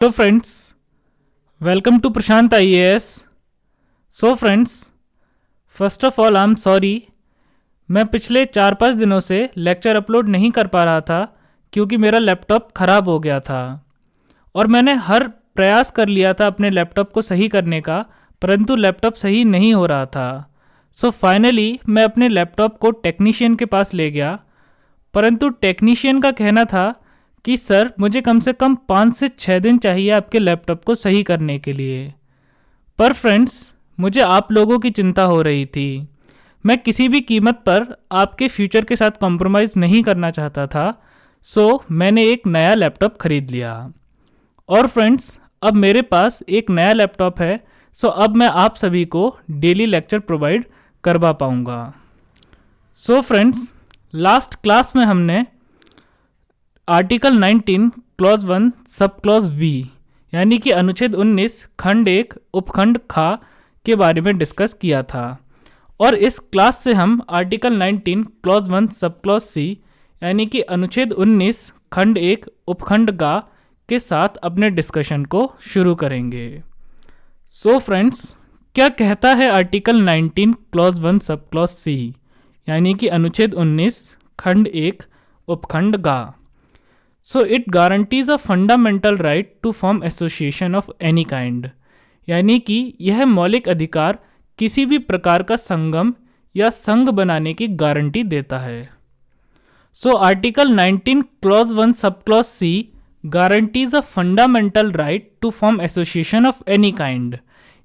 तो friends, welcome to Prashant IAS। So friends, first of all I am sorry, मैं पिछले 4-5 दिनों से लेक्चर अपलोड नहीं कर पा रहा था क्योंकि मेरा लैपटॉप ख़राब हो गया था और मैंने हर प्रयास कर लिया था अपने लैपटॉप को सही करने का, परंतु लैपटॉप सही नहीं हो रहा था। सो फाइनली मैं अपने लैपटॉप को टेक्नीशियन के पास ले गया, परंतु टेक्नीशियन का कहना था कि सर मुझे कम से कम 5 से 6 दिन चाहिए आपके लैपटॉप को सही करने के लिए। पर फ्रेंड्स, मुझे आप लोगों की चिंता हो रही थी। मैं किसी भी कीमत पर आपके फ्यूचर के साथ कॉम्प्रोमाइज़ नहीं करना चाहता था, सो मैंने एक नया लैपटॉप खरीद लिया। और फ्रेंड्स, अब मेरे पास एक नया लैपटॉप है, सो अब मैं आप सभी को डेली लेक्चर प्रोवाइड करवा पाऊँगा। सो फ्रेंड्स, लास्ट क्लास में हमने article 19 clause 1 sub clause B यानी कि अनुच्छेद 19 खंड 1 उपखंड खा के बारे में डिस्कस किया था, और इस क्लास से हम आर्टिकल 19 क्लॉज 1 सब क्लॉज सी यानी कि अनुच्छेद 19 खंड 1 उपखंड गा के साथ अपने डिस्कशन को शुरू करेंगे। सो फ्रेंड्स, क्या कहता है आर्टिकल 19 क्लॉज 1 सब क्लॉज सी यानी कि अनुच्छेद 19 खंड 1 उपखंड गा। So it guarantees a fundamental right to form association of any kind, यानी कि यह मौलिक अधिकार किसी भी प्रकार का संगम या संघ बनाने की गारंटी देता है। So article 19 clause 1 sub clause C guarantees a fundamental right to form association of any kind,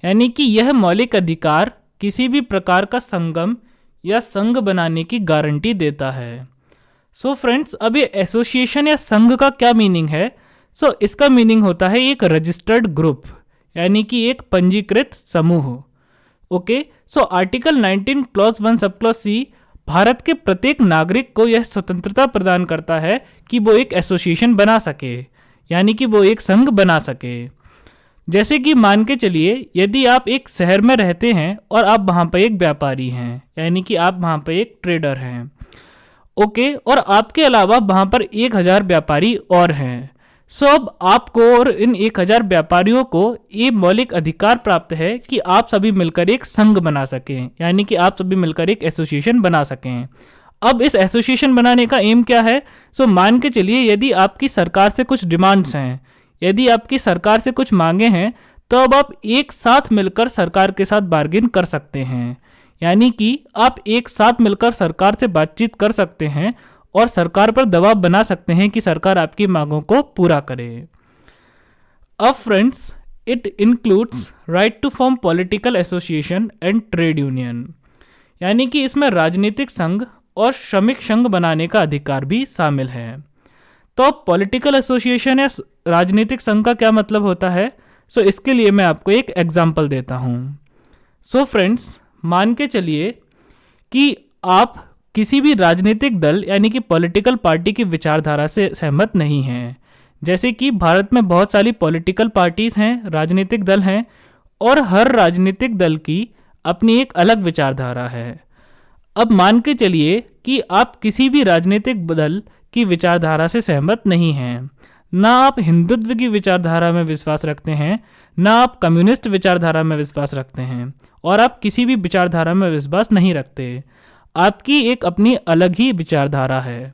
यानी कि यह मौलिक अधिकार किसी भी प्रकार का संगम या संघ बनाने की गारंटी देता है। सो फ्रेंड्स, अब ये एसोसिएशन या संघ का क्या मीनिंग है? सो इसका मीनिंग होता है एक रजिस्टर्ड ग्रुप, यानी कि एक पंजीकृत समूह। Okay, so article 19 clause 1 sub clause सी भारत के प्रत्येक नागरिक को यह स्वतंत्रता प्रदान करता है कि वो एक एसोसिएशन बना सके, यानी कि वो एक संघ बना सके। जैसे कि मान के चलिए, यदि आप एक शहर में रहते हैं और आप वहाँ पर एक व्यापारी हैं, यानी कि आप वहाँ पर एक ट्रेडर हैं। ओके, और आपके अलावा वहाँ पर 1000 व्यापारी और हैं। सो अब आपको और इन 1000 व्यापारियों को ये मौलिक अधिकार प्राप्त है कि आप सभी मिलकर एक संघ बना सकें, यानी कि आप सभी मिलकर एक एसोसिएशन बना सकें। अब इस एसोसिएशन बनाने का एम क्या है? सो मान के चलिए, यदि आपकी सरकार से कुछ डिमांड्स हैं, यदि आपकी सरकार से कुछ मांगे हैं, तो अब आप एक साथ मिलकर सरकार के साथ बार्गेन कर सकते हैं, यानी कि आप एक साथ मिलकर सरकार से बातचीत कर सकते हैं और सरकार पर दबाव बना सकते हैं कि सरकार आपकी मांगों को पूरा करे। अब friends, it includes right to form political association and trade union, यानी कि इसमें राजनीतिक संघ और श्रमिक संघ बनाने का अधिकार भी शामिल है। तो अब पॉलिटिकल एसोसिएशन या राजनीतिक संघ का क्या मतलब होता है? सो इसके लिए मैं आपको एक एग्जाम्पल देता हूँ। सो फ्रेंड्स, मान के चलिए कि आप किसी भी राजनीतिक दल यानी कि पॉलिटिकल पार्टी की विचारधारा से सहमत नहीं हैं। जैसे कि भारत में बहुत सारी पॉलिटिकल पार्टीज़ हैं, राजनीतिक दल हैं, और हर राजनीतिक दल की अपनी एक अलग विचारधारा है। अब मान के चलिए कि आप किसी भी राजनीतिक दल की विचारधारा से सहमत नहीं हैं, ना आप हिंदुत्व की विचारधारा में विश्वास रखते हैं, ना आप कम्युनिस्ट विचारधारा में विश्वास रखते हैं, और आप किसी भी विचारधारा में विश्वास नहीं रखते। आपकी एक अपनी अलग ही विचारधारा है।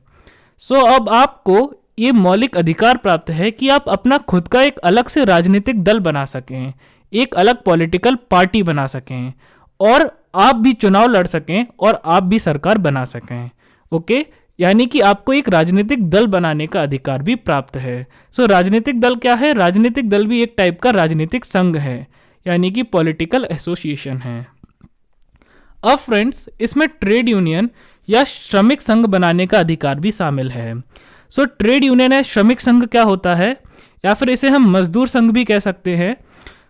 सो अब आपको ये मौलिक अधिकार प्राप्त है कि आप अपना खुद का एक अलग से राजनीतिक दल बना सकें, एक अलग पॉलिटिकल पार्टी बना सकें, और आप भी चुनाव लड़ सकें और आप भी सरकार बना सकें। ओके, यानी कि आपको एक राजनीतिक दल बनाने का अधिकार भी प्राप्त है। सो राजनीतिक दल क्या है? राजनीतिक दल भी एक टाइप का राजनीतिक संघ है, यानी कि पॉलिटिकल एसोसिएशन है। अब फ्रेंड्स, इसमें ट्रेड यूनियन या श्रमिक संघ बनाने का अधिकार भी शामिल है। सो ट्रेड यूनियन या श्रमिक संघ क्या होता है, या फिर इसे हम मजदूर संघ भी कह सकते हैं।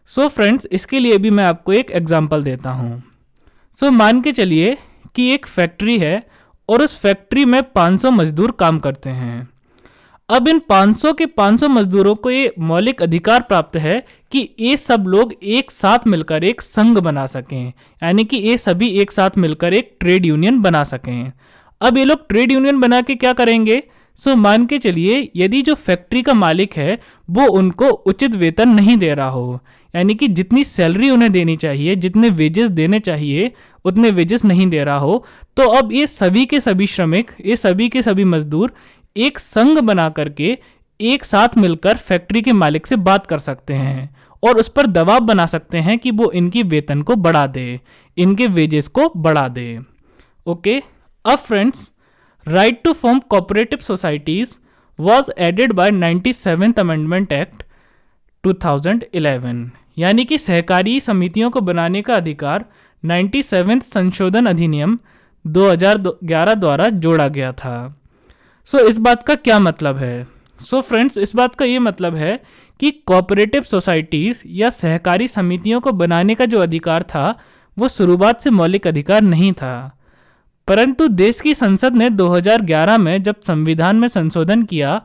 सो फ्रेंड्स, इसके लिए भी मैं आपको एक एग्जांपल देता हूँ। सो मान के चलिए कि एक फैक्ट्री है और उस फैक्ट्री में 500 मजदूर काम करते हैं। अब इन 500 के 500 मजदूरों को ये मौलिक अधिकार प्राप्त है कि ये सब लोग एक साथ मिलकर एक संघ बना सकें, यानी कि ये सभी एक साथ मिलकर एक ट्रेड यूनियन बना सकें। अब ये लोग ट्रेड यूनियन बना के क्या करेंगे? सो मान के चलिए यदि जो फैक्ट्री का मालिक है वो उनको उचित वेतन नहीं दे रहा हो, यानी कि जितनी सैलरी उन्हें देनी चाहिए, जितने वेजेस देने चाहिए उतने वेजेस नहीं दे रहा हो, तो अब ये सभी के सभी श्रमिक, ये सभी के सभी मजदूर एक संघ बना करके एक साथ मिलकर फैक्ट्री के मालिक से बात कर सकते हैं और उस पर दबाव बना सकते हैं कि वो इनकी वेतन को बढ़ा दे, इनके वेजेस को बढ़ा दे। ओके, अब friends, right to form cooperative societies was added by 97th amendment act 2011, यानी कि सहकारी समितियों को बनाने का अधिकार 97th संशोधन अधिनियम 2011 द्वारा जोड़ा गया था। सो इस बात का क्या मतलब है? सो फ्रेंड्स, इस बात का ये मतलब है कि कोऑपरेटिव सोसाइटीज़ या सहकारी समितियों को बनाने का जो अधिकार था वो शुरुआत से मौलिक अधिकार नहीं था, परंतु देश की संसद ने 2011 में जब संविधान में संशोधन किया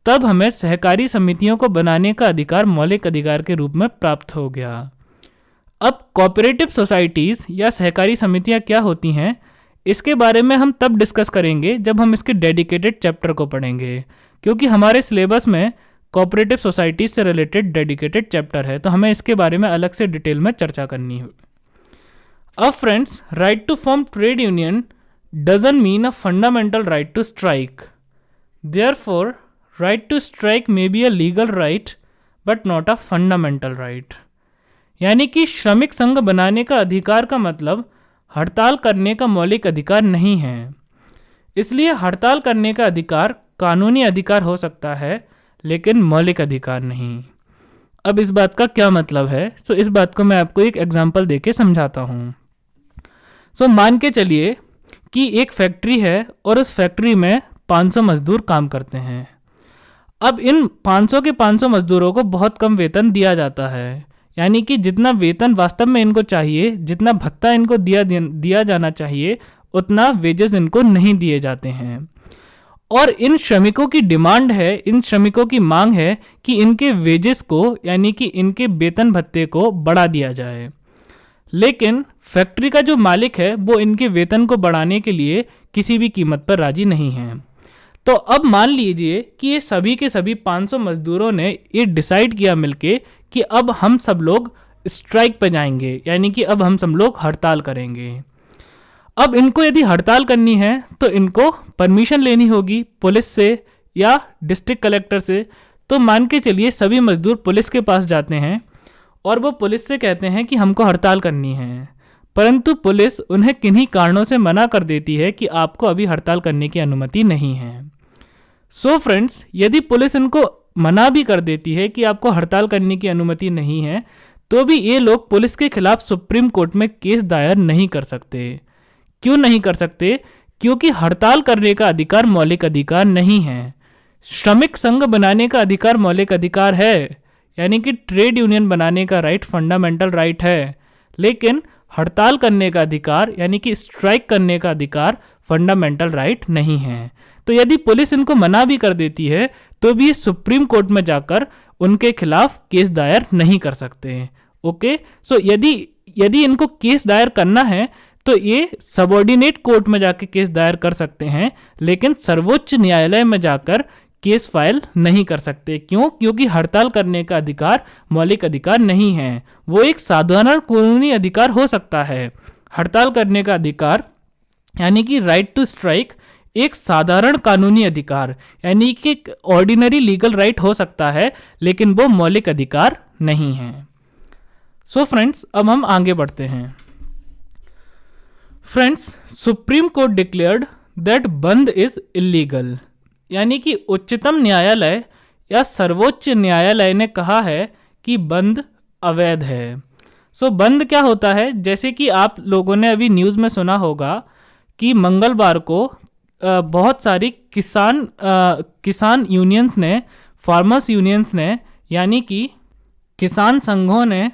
तब हमें सहकारी समितियों को बनाने का अधिकार मौलिक अधिकार के रूप में प्राप्त हो गया। अब कोऑपरेटिव सोसाइटीज़ या सहकारी समितियां क्या होती हैं, इसके बारे में हम तब डिस्कस करेंगे जब हम इसके डेडिकेटेड चैप्टर को पढ़ेंगे, क्योंकि हमारे सिलेबस में कोऑपरेटिव सोसाइटीज से रिलेटेड डेडिकेटेड चैप्टर है, तो हमें इसके बारे में अलग से डिटेल में चर्चा करनी है। अब friends, right to form trade union doesn't mean a fundamental right to strike. Therefore, right to strike may be a legal right but not a fundamental right. यानी कि श्रमिक संघ बनाने का अधिकार का मतलब हड़ताल करने का मौलिक अधिकार नहीं है। इसलिए हड़ताल करने का अधिकार कानूनी अधिकार हो सकता है लेकिन मौलिक अधिकार नहीं। अब इस बात का क्या मतलब है? सो इस बात को मैं आपको एक एग्जांपल देके समझाता हूँ। सो मान के चलिए कि एक फैक्ट्री है और उस फैक्ट्री में 500 मजदूर काम करते हैं। अब इन 500 के 500 मजदूरों को बहुत कम वेतन दिया जाता है, यानी कि जितना वेतन वास्तव में इनको चाहिए, जितना भत्ता इनको दिया जाना चाहिए, उतना वेजेस इनको नहीं दिए जाते हैं। और इन श्रमिकों की डिमांड है, इन श्रमिकों की मांग है कि इनके वेजेस को, यानी कि इनके वेतन भत्ते को बढ़ा दिया जाए। लेकिन फैक्ट्री का जो मालिक है वो इनके वेतन को बढ़ाने के लिए किसी भी कीमत पर राजी नहीं है। तो अब मान लीजिए कि ये सभी के सभी 500 मजदूरों ने ये डिसाइड किया मिलके कि अब हम सब लोग स्ट्राइक पे जाएंगे, यानी कि अब हम सब लोग हड़ताल करेंगे। अब इनको यदि हड़ताल करनी है तो इनको परमिशन लेनी होगी पुलिस से या डिस्ट्रिक्ट कलेक्टर से। तो मान के चलिए सभी मजदूर पुलिस के पास जाते हैं और वो पुलिस से कहते हैं कि हमको हड़ताल करनी है, परंतु पुलिस उन्हें किन्हीं कारणों से मना कर देती है कि आपको अभी हड़ताल करने की अनुमति नहीं है। सो फ्रेंड्स, यदि पुलिस इनको मना भी कर देती है कि आपको हड़ताल करने की अनुमति नहीं है, तो भी ये लोग पुलिस के खिलाफ सुप्रीम कोर्ट में केस दायर नहीं कर सकते। क्यों नहीं कर सकते? क्योंकि हड़ताल करने का अधिकार मौलिक अधिकार नहीं है। श्रमिक संघ बनाने का अधिकार मौलिक अधिकार है, यानी कि ट्रेड यूनियन बनाने का राइट फंडामेंटल राइट है, लेकिन हड़ताल करने का अधिकार यानी कि स्ट्राइक करने का अधिकार फंडामेंटल राइट नहीं है। तो यदि पुलिस इनको मना भी कर देती है तो भी सुप्रीम कोर्ट में जाकर उनके खिलाफ केस दायर नहीं कर सकते। ओके, सो यदि इनको केस दायर करना है तो ये सबऑर्डिनेट कोर्ट में जाकर केस दायर कर सकते हैं, लेकिन सर्वोच्च न्यायालय में जाकर केस फाइल नहीं कर सकते। क्यों? क्योंकि हड़ताल करने का अधिकार मौलिक अधिकार नहीं है, वो एक साधारण कानूनी अधिकार हो सकता है। हड़ताल करने का अधिकार यानी कि राइट टू स्ट्राइक एक साधारण कानूनी अधिकार यानी कि ऑर्डिनरी लीगल राइट हो सकता है, लेकिन वो मौलिक अधिकार नहीं है। सो फ्रेंड्स, अब हम आगे बढ़ते हैं। Friends, supreme court declared that बंद इज इलीगल, यानी कि उच्चतम न्यायालय या सर्वोच्च न्यायालय ने कहा है कि बंद अवैध है। सो बंद क्या होता है? जैसे कि आप लोगों ने अभी न्यूज़ में सुना होगा कि मंगलवार को बहुत सारी किसान यूनियंस ने, फार्मर्स यूनियंस ने, यानी कि किसान संघों ने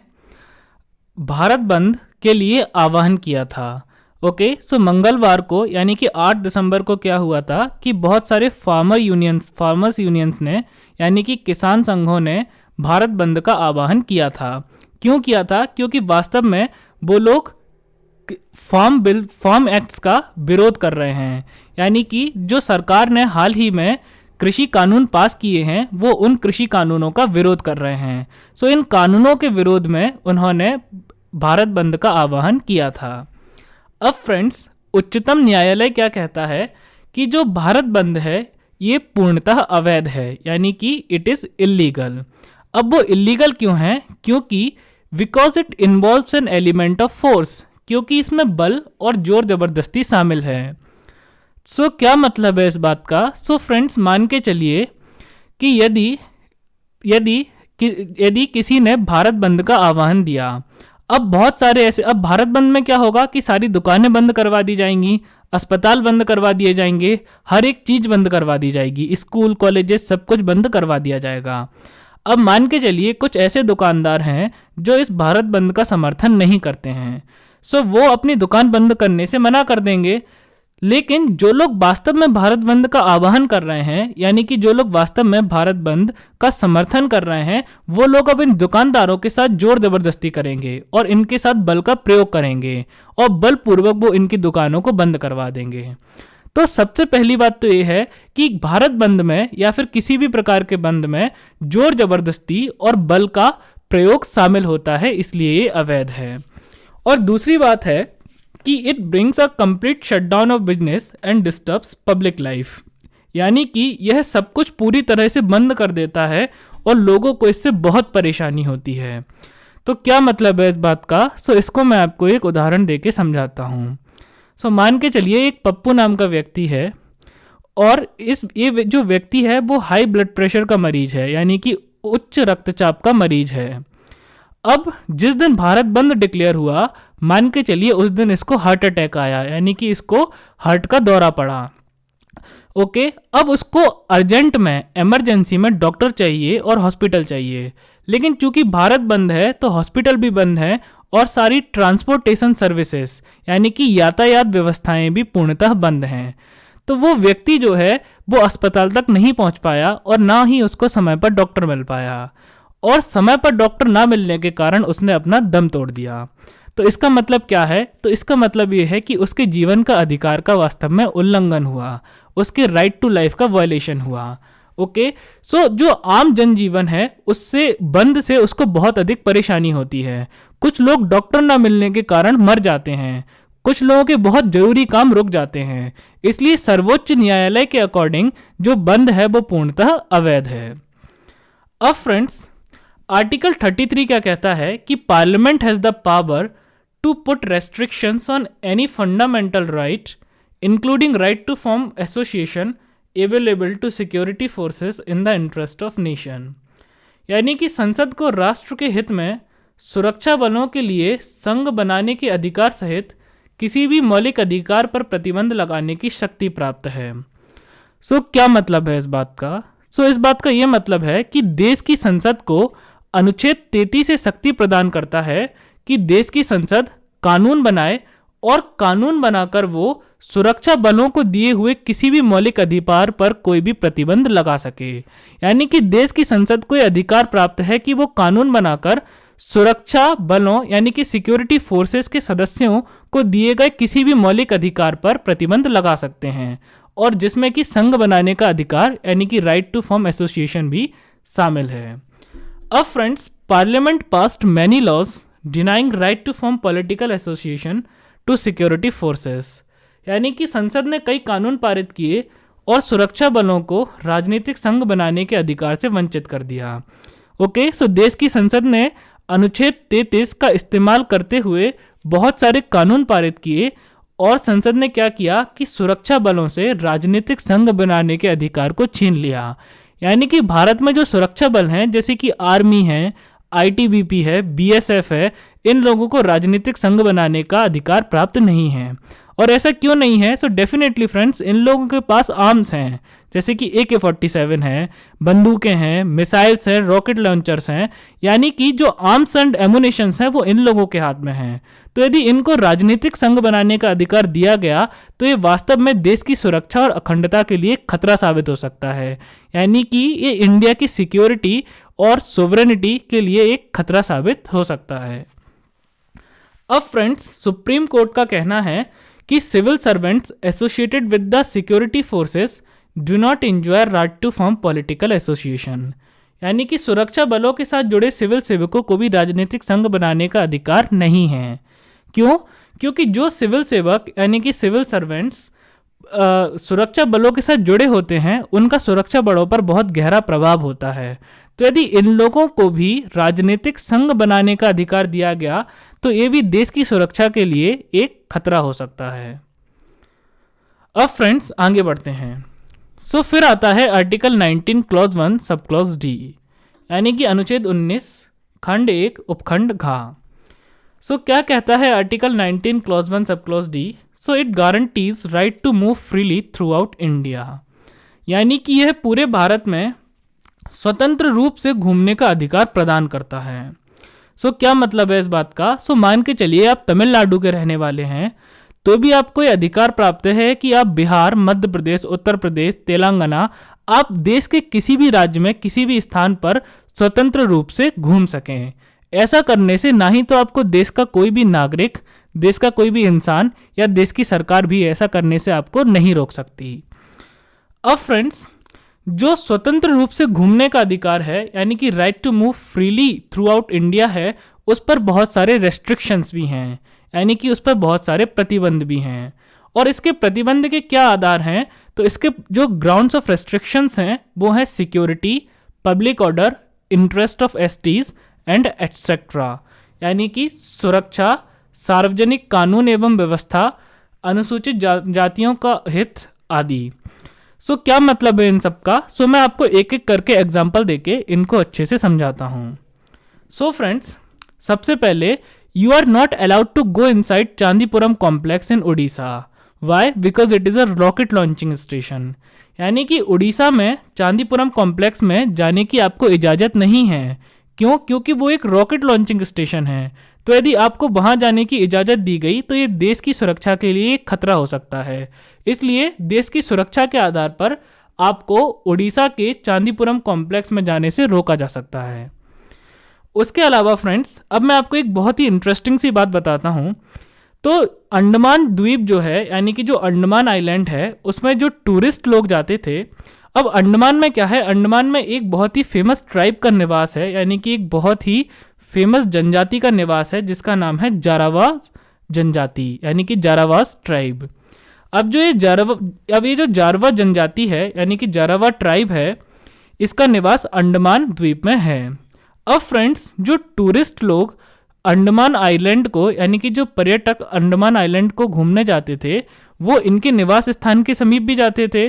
भारत बंद के लिए आह्वान किया था। ओके, सो मंगलवार को यानी कि 8 दिसंबर को क्या हुआ था कि बहुत सारे फार्मर्स यूनियंस ने यानी कि किसान संघों ने भारत बंद का आह्वान किया था। क्यों किया था? क्योंकि वास्तव में वो लोग फार्म एक्ट्स का विरोध कर रहे हैं, यानी कि जो सरकार ने हाल ही में कृषि कानून पास किए हैं वो उन कृषि कानूनों का विरोध कर रहे हैं। सो इन कानूनों के विरोध में उन्होंने भारत बंद का आह्वान किया था। अब फ्रेंड्स, उच्चतम न्यायालय क्या कहता है कि जो भारत बंद है ये पूर्णतः अवैध है, यानी कि इट इज़ इलीगल। अब वो इलीगल क्यों है? क्योंकि because it involves an element of force, क्योंकि इसमें बल और जोर जबरदस्ती शामिल है। सो क्या मतलब है इस बात का? सो फ्रेंड्स, मान के चलिए कि यदि किसी ने भारत बंद का आह्वान दिया, अब बहुत सारे ऐसे, अब भारत बंद में क्या होगा कि सारी दुकानें बंद करवा दी जाएंगी, अस्पताल बंद करवा दिए जाएंगे, हर एक चीज बंद करवा दी जाएगी, स्कूल कॉलेजेस सब कुछ बंद करवा दिया जाएगा। अब मान के चलिए कुछ ऐसे दुकानदार हैं जो इस भारत बंद का समर्थन नहीं करते हैं, सो वो अपनी दुकान बंद करने से मना कर देंगे। लेकिन जो लोग वास्तव में भारत बंद का आह्वान कर रहे हैं, यानी कि जो लोग वास्तव में भारत बंद का समर्थन कर रहे हैं, वो लोग अब इन दुकानदारों के साथ जोर जबरदस्ती करेंगे और इनके साथ बल का प्रयोग करेंगे और बलपूर्वक वो इनकी दुकानों को बंद करवा देंगे। तो सबसे पहली बात तो ये है कि भारत बंद में या फिर किसी भी प्रकार के बंद में जोर जबरदस्ती और बल का प्रयोग शामिल होता है, इसलिए ये अवैध है। और दूसरी बात है कि it brings a complete shutdown of business and disturbs public life, यानी कि यह सब कुछ पूरी तरह से बंद कर देता है और लोगों को इससे बहुत परेशानी होती है। तो क्या मतलब है इस बात का? सो इसको मैं आपको एक उदाहरण देके समझाता हूँ। सो मान के चलिए एक पप्पू नाम का व्यक्ति है और ये जो व्यक्ति है वो हाई ब्लड प्रेशर का मरीज है, यानी कि उच्च रक्तचाप का मरीज है। अब जिस दिन भारत बंद डिक्लेयर हुआ, मान के चलिए उस दिन इसको हार्ट अटैक आया, यानी कि इसको हार्ट का दौरा पड़ा। ओके, अब उसको अर्जेंट में इमरजेंसी में डॉक्टर चाहिए और हॉस्पिटल चाहिए, लेकिन चूंकि भारत बंद है तो हॉस्पिटल भी बंद है और सारी ट्रांसपोर्टेशन सर्विसेज यानी कि यातायात व्यवस्थाएं भी पूर्णतः बंद हैं। तो वो व्यक्ति जो है वो अस्पताल तक नहीं पहुंच पाया और ना ही उसको समय पर डॉक्टर मिल पाया, और समय पर डॉक्टर ना मिलने के कारण उसने अपना दम तोड़ दिया। तो इसका मतलब क्या है? तो इसका मतलब ये है कि उसके जीवन का अधिकार का वास्तव में उल्लंघन हुआ, उसके राइट टू लाइफ का वायलेशन हुआ। ओके, सो जो आम जनजीवन है उससे बंद से उसको बहुत अधिक परेशानी होती है। कुछ लोग डॉक्टर ना मिलने के कारण मर जाते हैं, कुछ लोगों के बहुत जरूरी काम रुक जाते हैं। इसलिए सर्वोच्च न्यायालय के अकॉर्डिंग जो बंद है वो पूर्णतः अवैध है। अब फ्रेंड्स, आर्टिकल 33 क्या कहता है कि parliament has the power to put restrictions on any fundamental right including right to form association available to security forces in the interest of nation, यानी कि संसद को राष्ट्र के हित में सुरक्षा बलों के लिए संघ बनाने के अधिकार सहित किसी भी मौलिक अधिकार पर प्रतिबंध लगाने की शक्ति प्राप्त है। सो क्या मतलब है इस बात का? सो इस बात का यह मतलब है कि देश की संसद को अनुच्छेद 33 से शक्ति प्रदान करता है कि देश की संसद कानून बनाए और कानून बनाकर वो सुरक्षा बलों को दिए हुए किसी भी मौलिक अधिकार पर कोई भी प्रतिबंध लगा सके। यानी कि देश की संसद को यह अधिकार प्राप्त है कि वो कानून बनाकर सुरक्षा बलों यानी कि सिक्योरिटी फोर्सेस के सदस्यों को दिए गए किसी भी मौलिक अधिकार पर प्रतिबंध लगा सकते हैं, और जिसमें कि संघ बनाने का अधिकार यानी कि राइट टू फॉर्म एसोसिएशन भी शामिल है। अब friends, parliament passed many laws denying right to form political association to security forces, यानी कि संसद ने कई कानून पारित किए और सुरक्षा बलों को राजनीतिक संघ बनाने के अधिकार से वंचित कर दिया। ओके, सो देश की संसद ने अनुच्छेद 33 का इस्तेमाल करते हुए बहुत सारे कानून पारित किए और संसद ने क्या किया कि सुरक्षा बलों से राजनीतिक संघ बनाने के अधिकार को छीन लिया। यानी कि भारत में जो सुरक्षा बल हैं जैसे कि आर्मी है, आईटीबीपी है, बीएसएफ है, इन लोगों को राजनीतिक संघ बनाने का अधिकार प्राप्त नहीं है। और ऐसा क्यों नहीं है? सो डेफिनेटली फ्रेंड्स, इन लोगों के पास आर्म्स हैं जैसे कि AK-47 है, बंदूकें हैं, मिसाइल्स हैं, रॉकेट लॉन्चर्स हैं, यानी कि जो आर्म्स एंड एमुनेशंस हैं वो इन लोगों के हाथ में हैं। तो यदि इनको राजनीतिक संघ बनाने का अधिकार दिया गया तो ये वास्तव में देश की सुरक्षा और अखंडता के लिए खतरा साबित हो सकता है, यानी कि ये इंडिया की सिक्योरिटी और सोवरेनिटी के लिए एक खतरा साबित हो सकता है। अब फ्रेंड्स, सुप्रीम कोर्ट का कहना है कि civil servants associated with the security forces do not enjoy right to form political association, यानी कि सुरक्षा बलों के साथ जुड़े सिविल सेवकों को भी राजनीतिक संघ बनाने का अधिकार नहीं है। क्यों? क्योंकि जो सिविल सेवक यानी कि सिविल सर्वेंट्स सुरक्षा बलों के साथ जुड़े होते हैं उनका सुरक्षा बलों पर बहुत गहरा प्रभाव होता है। तो यदि इन लोगों को भी राजनीतिक संघ बनाने का अधिकार दिया गया तो ये भी देश की सुरक्षा के लिए एक खतरा हो सकता है। अब फ्रेंड्स आगे बढ़ते हैं। सो फिर आता है article 19 clause 1 sub clause D, यानी कि अनुच्छेद 19 खंड 1 उपखंड घ। सो क्या कहता है article 19 clause 1 sub clause D? So it guarantees right to move freely throughout India, यानी कि यह पूरे भारत में स्वतंत्र रूप से घूमने का अधिकार प्रदान करता है। सो क्या मतलब है इस बात का? सो मान के चलिए आप तमिलनाडु के रहने वाले हैं तो भी आपको यह अधिकार प्राप्त है कि आप बिहार, मध्य प्रदेश, उत्तर प्रदेश, तेलंगाना, आप देश के किसी भी राज्य में किसी भी स्थान पर स्वतंत्र रूप से घूम सकें। ऐसा करने से ना ही तो आपको देश का कोई भी नागरिक, देश का कोई भी इंसान या देश की सरकार भी ऐसा करने से आपको नहीं रोक सकती। अब फ्रेंड्स, जो स्वतंत्र रूप से घूमने का अधिकार है यानी कि right to move freely throughout India है, उस पर बहुत सारे रेस्ट्रिक्शंस भी हैं, यानी कि उस पर बहुत सारे प्रतिबंध भी हैं। और इसके प्रतिबंध के क्या आधार हैं? तो इसके जो ग्राउंड्स ऑफ रेस्ट्रिक्शंस हैं वो है security, public order, interest of STs and etcetera, यानी कि सुरक्षा, सार्वजनिक कानून एवं व्यवस्था, अनुसूचित जातियों का हित आदि। सो क्या मतलब है इन सब का? सो मैं आपको एक एक करके एग्जाम्पल देके इनको अच्छे से समझाता हूँ। सो फ्रेंड्स, सबसे पहले you are not allowed to go inside Chandipuram complex in Orissa. Why? Because it is a rocket launching station, यानी कि उड़ीसा में चांदीपुरम कॉम्प्लेक्स में जाने की आपको इजाज़त नहीं है। क्यों? क्योंकि वो एक रॉकेट लॉन्चिंग स्टेशन है। तो यदि आपको वहाँ जाने की इजाज़त दी गई तो ये देश की सुरक्षा के लिए एक खतरा हो सकता है। इसलिए देश की सुरक्षा के आधार पर आपको उड़ीसा के चांदीपुरम कॉम्प्लेक्स में जाने से रोका जा सकता है। उसके अलावा फ्रेंड्स, अब मैं आपको एक बहुत ही इंटरेस्टिंग सी बात बताता हूँ। तो अंडमान द्वीप जो है, यानी कि जो अंडमान आइलैंड है, उसमें जो टूरिस्ट लोग जाते थे, अब अंडमान में क्या है, अंडमान में एक बहुत ही फेमस ट्राइब का निवास है, यानी कि एक बहुत ही फेमस जनजाति का निवास है जिसका नाम है जारावास जनजाति, यानी कि जारावास ट्राइब। अब ये जो जारवा जनजाति है यानी कि जारावा ट्राइब है, इसका निवास अंडमान द्वीप में है। अब फ्रेंड्स, जो टूरिस्ट लोग अंडमान आइलैंड को, यानी कि जो पर्यटक अंडमान आइलैंड को घूमने जाते थे, वो इनके निवास स्थान के समीप भी जाते थे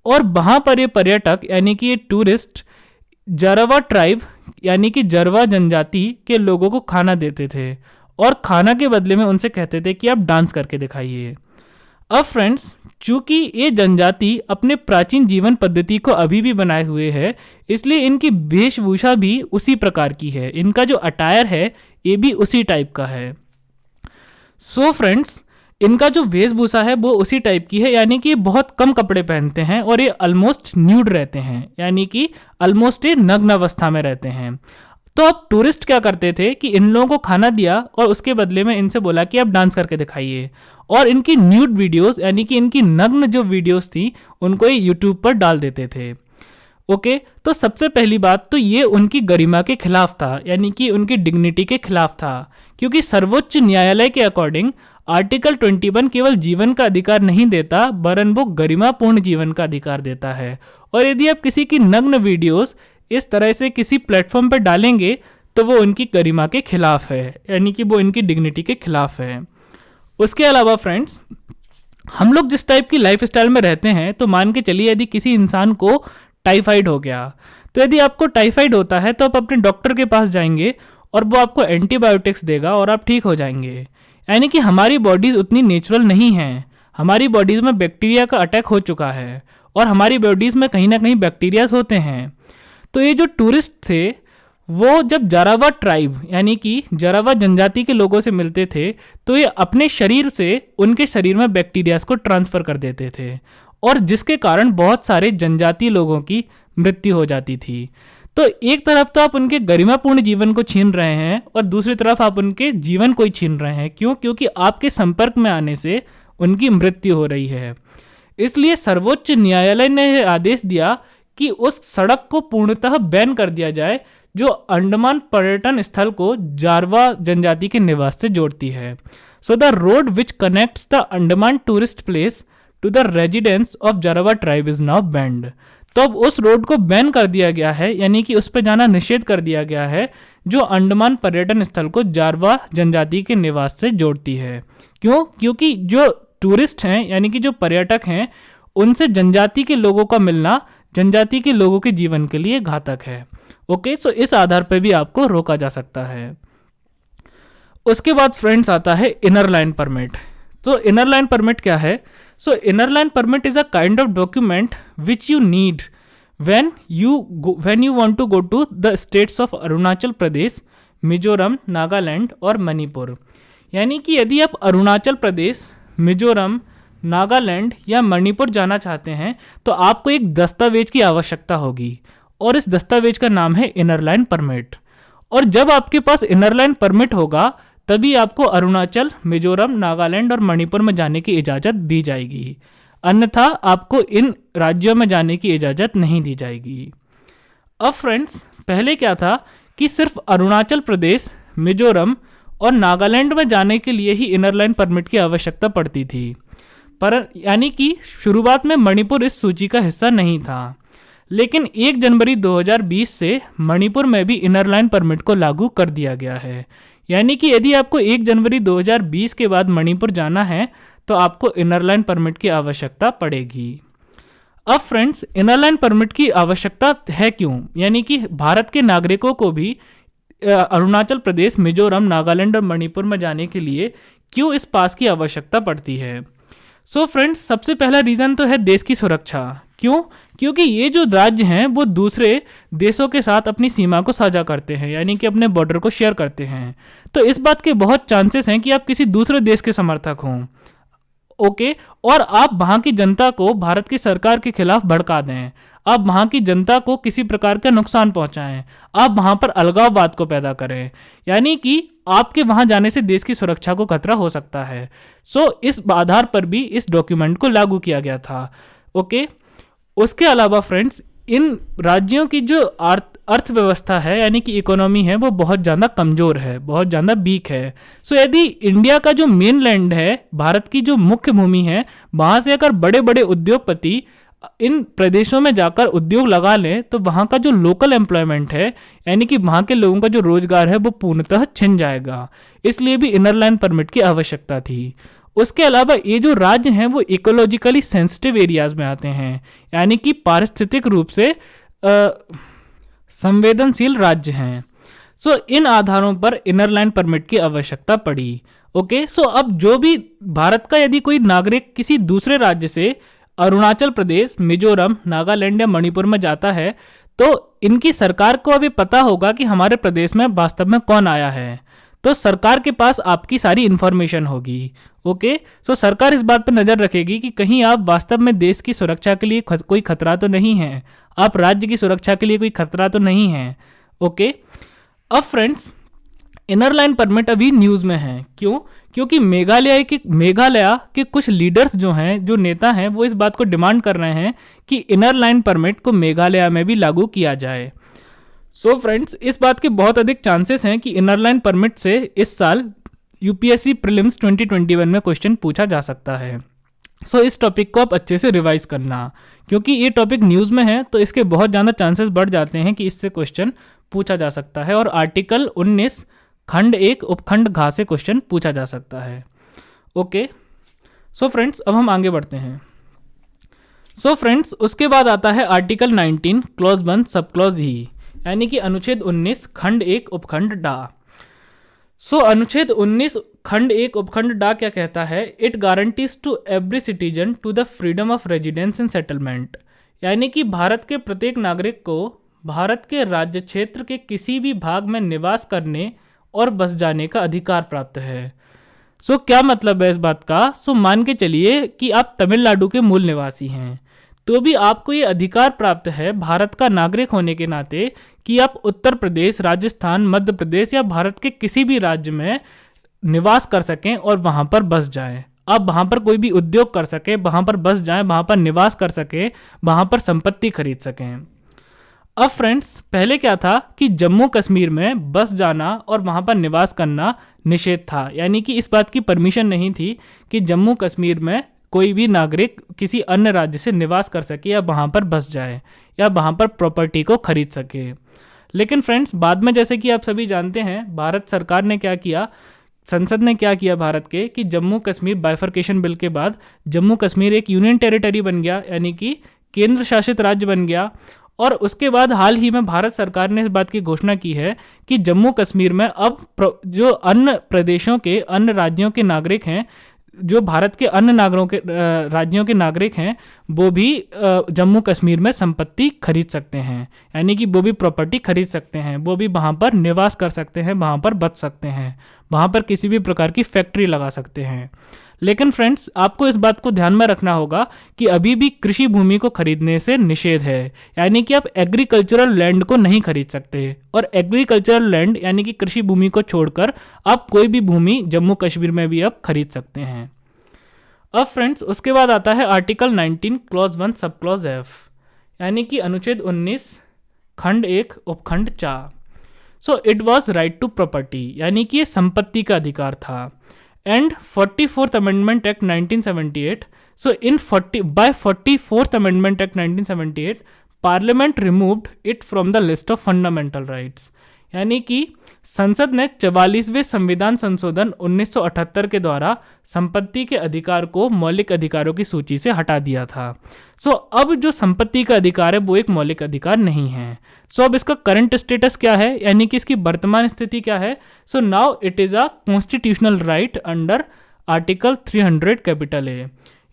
और वहाँ पर ये पर्यटक यानी कि ये टूरिस्ट जारावा ट्राइब यानी कि जारवा जनजाति के लोगों को खाना देते थे और खाना के बदले में उनसे कहते थे कि आप डांस करके दिखाइए। अब फ्रेंड्स, चूंकि ये जनजाति अपने प्राचीन जीवन पद्धति को अभी भी बनाए हुए है, इसलिए इनकी वेशभूषा भी उसी प्रकार की है, इनका जो अटायर है ये भी उसी टाइप का है। सो फ्रेंड्स, इनका जो वेशभूषा है वो उसी टाइप की है, यानी कि ये बहुत कम कपड़े पहनते हैं और ये ऑलमोस्ट न्यूड रहते हैं, यानी कि ऑलमोस्ट ये नग्न अवस्था में रहते हैं। तो अब टूरिस्ट क्या करते थे कि इन लोगों को खाना दिया और उसके बदले में इनसे बोला कि आप डांस करके दिखाइए, और इनकी न्यूड वीडियोस यानी कि इनकी नग्न जो वीडियोस थी उनको ये यूट्यूब पर डाल देते थे। ओके, तो सबसे पहली बात तो ये उनकी गरिमा के खिलाफ था, यानी कि उनकी डिग्निटी के खिलाफ था, क्योंकि सर्वोच्च न्यायालय के अकॉर्डिंग आर्टिकल 21 केवल जीवन का अधिकार नहीं देता वरन वो गरिमापूर्ण जीवन का अधिकार देता है। और यदि आप किसी की नग्न वीडियोस इस तरह से किसी प्लेटफॉर्म पर डालेंगे तो वो उनकी गरिमा के खिलाफ है, यानी कि वो इनकी डिग्निटी के खिलाफ है। उसके अलावा फ्रेंड्स, हम लोग जिस टाइप की लाइफ स्टाइल में रहते हैं, तो मान के चलिए यदि किसी इंसान को टाइफाइड हो गया, तो यदि आपको टाइफाइड होता है तो आप अपने डॉक्टर के पास जाएंगे और वो आपको एंटीबायोटिक्स देगा और आप ठीक हो जाएंगे। यानी कि हमारी बॉडीज़ उतनी नेचुरल नहीं हैं, हमारी बॉडीज़ में बैक्टीरिया का अटैक हो चुका है और हमारी बॉडीज़ में कहीं ना कहीं बैक्टीरियाज होते हैं। तो ये जो टूरिस्ट थे वो जब जारावा ट्राइब यानी कि जारावा जनजाति के लोगों से मिलते थे तो ये अपने शरीर से उनके शरीर में बैक्टीरियाज को ट्रांसफ़र कर देते थे, और जिसके कारण बहुत सारे जनजातीय लोगों की मृत्यु हो जाती थी। तो एक तरफ तो आप उनके गरिमापूर्ण जीवन को छीन रहे हैं और दूसरी तरफ आप उनके जीवन को ही छीन रहे हैं। क्यों? क्योंकि आपके संपर्क में आने से उनकी मृत्यु हो रही है। इसलिए सर्वोच्च न्यायालय ने आदेश दिया कि उस सड़क को पूर्णतः बैन कर दिया जाए जो अंडमान पर्यटन स्थल को जारवा जनजाति के निवास से जोड़ती है। So the road which connects the Andaman tourist place to the residence of Jarawa tribe is now banned. तो अब उस रोड को बैन कर दिया गया है, यानी कि उस पर जाना निषेध कर दिया गया है जो अंडमान पर्यटन स्थल को जारवा जनजाति के निवास से जोड़ती है। क्यों? क्योंकि जो टूरिस्ट हैं यानी कि जो पर्यटक हैं उनसे जनजाति के लोगों का मिलना जनजाति के लोगों के जीवन के लिए घातक है। ओके, सो इस आधार पर भी आपको रोका जा सकता है। उसके बाद फ्रेंड्स आता है इनर लाइन परमिट। तो इनर लाइन परमिट क्या है? So inner line permit is a kind of document which you need when you want to go to the states of Arunachal Pradesh, Mizoram, Nagaland और मणिपुर। यानी कि यदि आप अरुणाचल प्रदेश, मिजोरम, नागालैंड या मणिपुर जाना चाहते हैं तो आपको एक दस्तावेज की आवश्यकता होगी और इस दस्तावेज का नाम है इनर लाइन परमिट। और जब आपके पास इनर लाइन परमिट होगा तभी आपको अरुणाचल, मिजोरम, नागालैंड और मणिपुर में जाने की इजाज़त दी जाएगी, अन्यथा आपको इन राज्यों में जाने की इजाज़त नहीं दी जाएगी। अब फ्रेंड्स, पहले क्या था कि सिर्फ अरुणाचल प्रदेश, मिजोरम और नागालैंड में जाने के लिए ही इनर लाइन परमिट की आवश्यकता पड़ती थी, पर यानी कि शुरुआत में मणिपुर इस सूची का हिस्सा नहीं था। लेकिन 1 जनवरी 2020 से मणिपुर में भी इनर लाइन परमिट को लागू कर दिया गया है। यानी कि यदि आपको 1 जनवरी 2020 के बाद मणिपुर जाना है तो आपको इनर लाइन परमिट की आवश्यकता पड़ेगी। अब फ्रेंड्स, इनर लाइन परमिट की आवश्यकता है क्यों? यानी कि भारत के नागरिकों को भी अरुणाचल प्रदेश, मिजोरम, नागालैंड और मणिपुर में जाने के लिए क्यों इस पास की आवश्यकता पड़ती है? सो फ्रेंड्स, सबसे पहला रीज़न तो है देश की सुरक्षा। क्यों? क्योंकि ये जो राज्य हैं वो दूसरे देशों के साथ अपनी सीमा को साझा करते हैं, यानी कि अपने बॉर्डर को शेयर करते हैं। तो इस बात के बहुत चांसेस हैं कि आप किसी दूसरे देश के समर्थक हों, ओके, और आप वहाँ की जनता को भारत की सरकार के खिलाफ भड़का दें, आप वहाँ की जनता को किसी प्रकार का नुकसान पहुँचाएं, आप वहाँ पर अलगाववाद को पैदा करें, यानी कि आपके वहाँ जाने से देश की सुरक्षा को खतरा हो सकता है। सो इस आधार पर भी इस डॉक्यूमेंट को लागू किया गया था। ओके, उसके अलावा फ्रेंड्स, इन राज्यों की जो अर्थव्यवस्था है यानी कि इकोनॉमी है वो बहुत ज़्यादा कमज़ोर है, बहुत ज़्यादा वीक है। सो यदि इंडिया का जो मेन लैंड है, भारत की जो मुख्य भूमि है, वहाँ से अगर बड़े बड़े उद्योगपति इन प्रदेशों में जाकर उद्योग लगा लें तो वहाँ का जो लोकल एम्प्लॉयमेंट है यानी कि वहाँ के लोगों का जो रोजगार है वो पूर्णतः छिन जाएगा। इसलिए भी इनर लाइन परमिट की आवश्यकता थी। उसके अलावा ये जो राज्य हैं वो इकोलॉजिकली सेंसिटिव एरियाज में आते हैं, यानी कि पारिस्थितिक रूप से संवेदनशील राज्य हैं। सो इन आधारों पर इनर लाइन परमिट की आवश्यकता पड़ी। ओके, सो अब जो भी भारत का यदि कोई नागरिक किसी दूसरे राज्य से अरुणाचल प्रदेश, मिजोरम, नागालैंड या मणिपुर में जाता है तो इनकी सरकार को अभी पता होगा कि हमारे प्रदेश में वास्तव में कौन आया है, तो सरकार के पास आपकी सारी इन्फॉर्मेशन होगी। ओके, सो सरकार इस बात पर नज़र रखेगी कि कहीं आप वास्तव में देश की सुरक्षा के लिए कोई खतरा तो नहीं है, आप राज्य की सुरक्षा के लिए कोई खतरा तो नहीं है। ओके, अब फ्रेंड्स, इनर लाइन परमिट अभी न्यूज़ में है। क्यों? क्योंकि मेघालय के कुछ लीडर्स जो हैं, जो नेता हैं, वो इस बात को डिमांड कर रहे हैं कि इनर लाइन परमिट को मेघालय में भी लागू किया जाए। सो फ्रेंड्स, इस बात के बहुत अधिक चांसेस हैं कि इनर लाइन परमिट से इस साल यूपीएससी प्रीलिम्स 2021 में क्वेश्चन पूछा जा सकता है। सो इस टॉपिक को आप अच्छे से रिवाइज करना, क्योंकि ये टॉपिक न्यूज़ में है तो इसके बहुत ज़्यादा चांसेस बढ़ जाते हैं कि इससे क्वेश्चन पूछा जा सकता है और आर्टिकल 19 खंड 1 उपखंड घ से क्वेश्चन पूछा जा सकता है। ओके, सो फ्रेंड्स, अब हम आगे बढ़ते हैं। सो फ्रेंड्स, उसके बाद आता है आर्टिकल 19 क्लॉज 1 सब क्लॉज ही, यानी कि अनुच्छेद 19 खंड 1 उपखंड डा। सो अनुच्छेद 19 खंड 1 उपखंड डा क्या कहता है? It guarantees to every citizen to the freedom of residence and settlement, यानी कि भारत के प्रत्येक नागरिक को भारत के राज्य क्षेत्र के किसी भी भाग में निवास करने और बस जाने का अधिकार प्राप्त है। सो क्या मतलब है इस बात का? सो मान के चलिए कि आप तमिलनाडु के मूल निवासी हैं, तो भी आपको ये अधिकार प्राप्त है भारत का नागरिक होने के नाते कि आप उत्तर प्रदेश, राजस्थान, मध्य प्रदेश या भारत के किसी भी राज्य में निवास कर सकें और वहाँ पर बस जाएं। अब वहाँ पर कोई भी उद्योग कर सके, वहाँ पर बस जाएं, वहाँ पर निवास कर सके, वहाँ पर संपत्ति खरीद सकें। अब फ्रेंड्स, पहले क्या था कि जम्मू कश्मीर में बस जाना और वहाँ पर निवास करना निषेध था, यानी कि इस बात की परमिशन नहीं थी कि जम्मू कश्मीर में कोई भी नागरिक किसी अन्य राज्य से निवास कर सके या वहाँ पर बस जाए या वहाँ पर प्रॉपर्टी को खरीद सके। लेकिन फ्रेंड्स, बाद में जैसे कि आप सभी जानते हैं, भारत सरकार ने क्या किया, संसद ने क्या किया भारत के, कि जम्मू कश्मीर बाइफर्केशन बिल के बाद जम्मू कश्मीर एक यूनियन टेरिटरी बन गया, यानी कि केंद्र शासित राज्य बन गया। और उसके बाद हाल ही में भारत सरकार ने इस बात की घोषणा की है कि जम्मू कश्मीर में अब जो अन्य प्रदेशों के, अन्य राज्यों के नागरिक हैं, जो भारत के अन्य राज्यों के नागरिक हैं, वो भी जम्मू कश्मीर में संपत्ति खरीद सकते हैं, यानी कि वो भी प्रॉपर्टी खरीद सकते हैं, वो भी वहाँ पर निवास कर सकते हैं, वहाँ पर बच सकते हैं, वहाँ पर किसी भी प्रकार की फैक्ट्री लगा सकते हैं। लेकिन फ्रेंड्स, आपको इस बात को ध्यान में रखना होगा कि अभी भी कृषि भूमि को खरीदने से निषेध है, यानी कि आप एग्रीकल्चरल लैंड को नहीं खरीद सकते। और एग्रीकल्चरल लैंड यानी कि कृषि भूमि को छोड़कर आप कोई भी भूमि जम्मू कश्मीर में भी आप खरीद सकते हैं। अब फ्रेंड्स, उसके बाद आता है article 19 clause 1 sub clause F, यानी कि अनुच्छेद 19 खंड 1 उपखंड 4। So it was right to property, यानी कि ये संपत्ति का अधिकार था। And 44th amendment act 1978, so in 44th amendment act 1978 parliament removed it from the list of fundamental rights, यानी कि संसद ने 44वें संविधान संशोधन 1978 के द्वारा संपत्ति के अधिकार को मौलिक अधिकारों की सूची से हटा दिया था। सो अब जो संपत्ति का अधिकार है वो एक मौलिक अधिकार नहीं है। सो अब इसका करंट स्टेटस क्या है, यानी कि इसकी वर्तमान स्थिति क्या है। So now it is a constitutional right under article 300 capital A,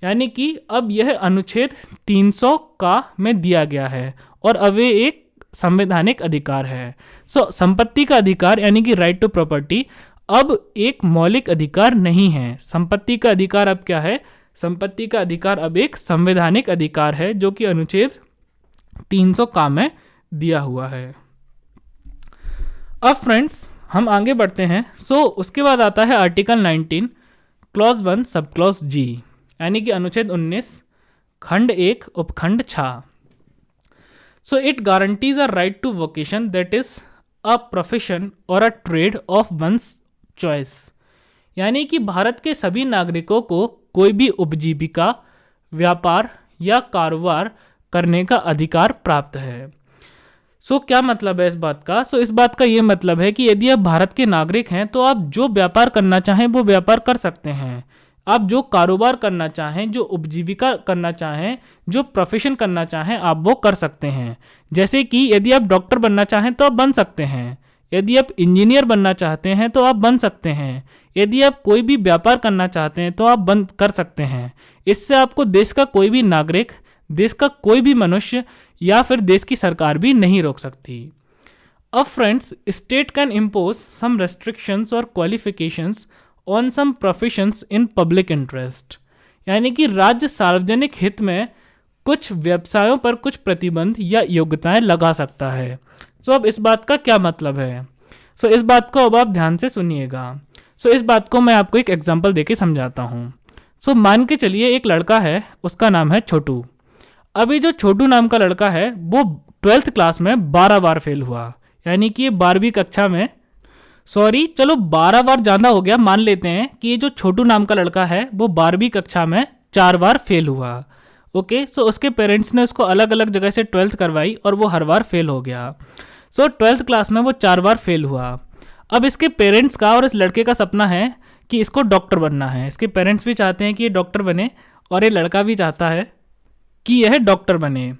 यानी कि अब यह अनुच्छेद 300 का में दिया गया है और अब ये एक संवैधानिक अधिकार है। सो संपत्ति का अधिकार यानी कि राइट टू प्रॉपर्टी अब एक मौलिक अधिकार नहीं है। संपत्ति का अधिकार अब क्या है, संपत्ति का अधिकार अब एक संवैधानिक अधिकार है जो कि अनुच्छेद 300 का में दिया हुआ है। अब फ्रेंड्स, हम आगे बढ़ते हैं। सो उसके बाद आता है आर्टिकल 19 क्लॉज 1 सब क्लॉज जी, यानी कि अनुच्छेद 19 खंड 1 उपखंड 6। So it guarantees a right to vocation, that is a profession or a trade of one's choice, यानी कि भारत के सभी नागरिकों को कोई भी उपजीविका, व्यापार या कारोबार करने का अधिकार प्राप्त है। सो क्या मतलब है इस बात का? इस बात का ये मतलब है कि यदि आप भारत के नागरिक हैं तो आप जो व्यापार करना चाहें वो व्यापार कर सकते हैं। आप जो कारोबार करना चाहें, जो उपजीविका करना चाहें, जो प्रोफेशन करना चाहें, आप वो कर सकते हैं। जैसे कि यदि आप डॉक्टर बनना चाहें तो आप बन सकते हैं, यदि आप इंजीनियर बनना चाहते हैं तो आप बन सकते हैं, यदि आप कोई भी व्यापार करना चाहते हैं तो आप बंद कर सकते हैं। इससे आपको देश का कोई भी नागरिक, देश का कोई भी मनुष्य या फिर देश की सरकार भी नहीं रोक सकती। अब friends, state can impose some restrictions और qualifications on some professions in public interest, यानी कि राज्य सार्वजनिक हित में कुछ व्यवसायों पर कुछ प्रतिबंध या योग्यताएं लगा सकता है। अब इस बात का क्या मतलब है? इस बात को अब आप ध्यान से सुनिएगा। इस बात को मैं आपको एक एग्जांपल देके समझाता हूँ। मान के चलिए एक लड़का है, उसका नाम है छोटू। अभी जो छोटू नाम का लड़का है वो 12th क्लास में 12 बार फेल हुआ, यानी कि ये 12वीं कक्षा में, चलो 12 बार ज़्यादा हो गया, मान लेते हैं कि ये जो छोटू नाम का लड़का है वो 12वीं कक्षा में 4 बार फेल हुआ। ओके, उसके पेरेंट्स ने उसको अलग अलग जगह से 12th करवाई और वो हर बार फेल हो गया। 12th क्लास में वो 4 बार फेल हुआ। अब इसके पेरेंट्स का और इस लड़के का सपना है कि इसको डॉक्टर बनना है। इसके पेरेंट्स भी चाहते हैं कि ये डॉक्टर बने और ये लड़का भी चाहता है कि यह डॉक्टर बने।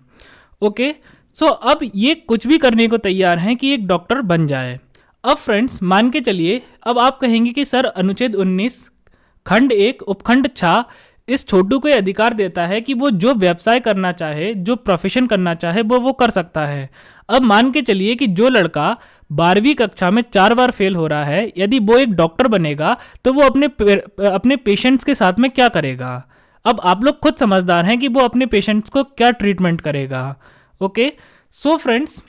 ओके, अब ये कुछ भी करने को तैयार हैं कि एक डॉक्टर बन जाए। अब फ्रेंड्स, मान के चलिए, अब आप कहेंगे कि सर अनुच्छेद 19 खंड 1 उपखंड 6 इस छोटू को अधिकार देता है कि वो जो व्यवसाय करना चाहे, जो प्रोफेशन करना चाहे वो कर सकता है। अब मान के चलिए कि जो लड़का 12वीं कक्षा में 4 बार फेल हो रहा है, यदि वो एक डॉक्टर बनेगा तो वो अपने पेशेंट्स के साथ में क्या करेगा? अब आप लोग खुद समझदार हैं कि वो अपने पेशेंट्स को क्या ट्रीटमेंट करेगा। ओके, फ्रेंड्स,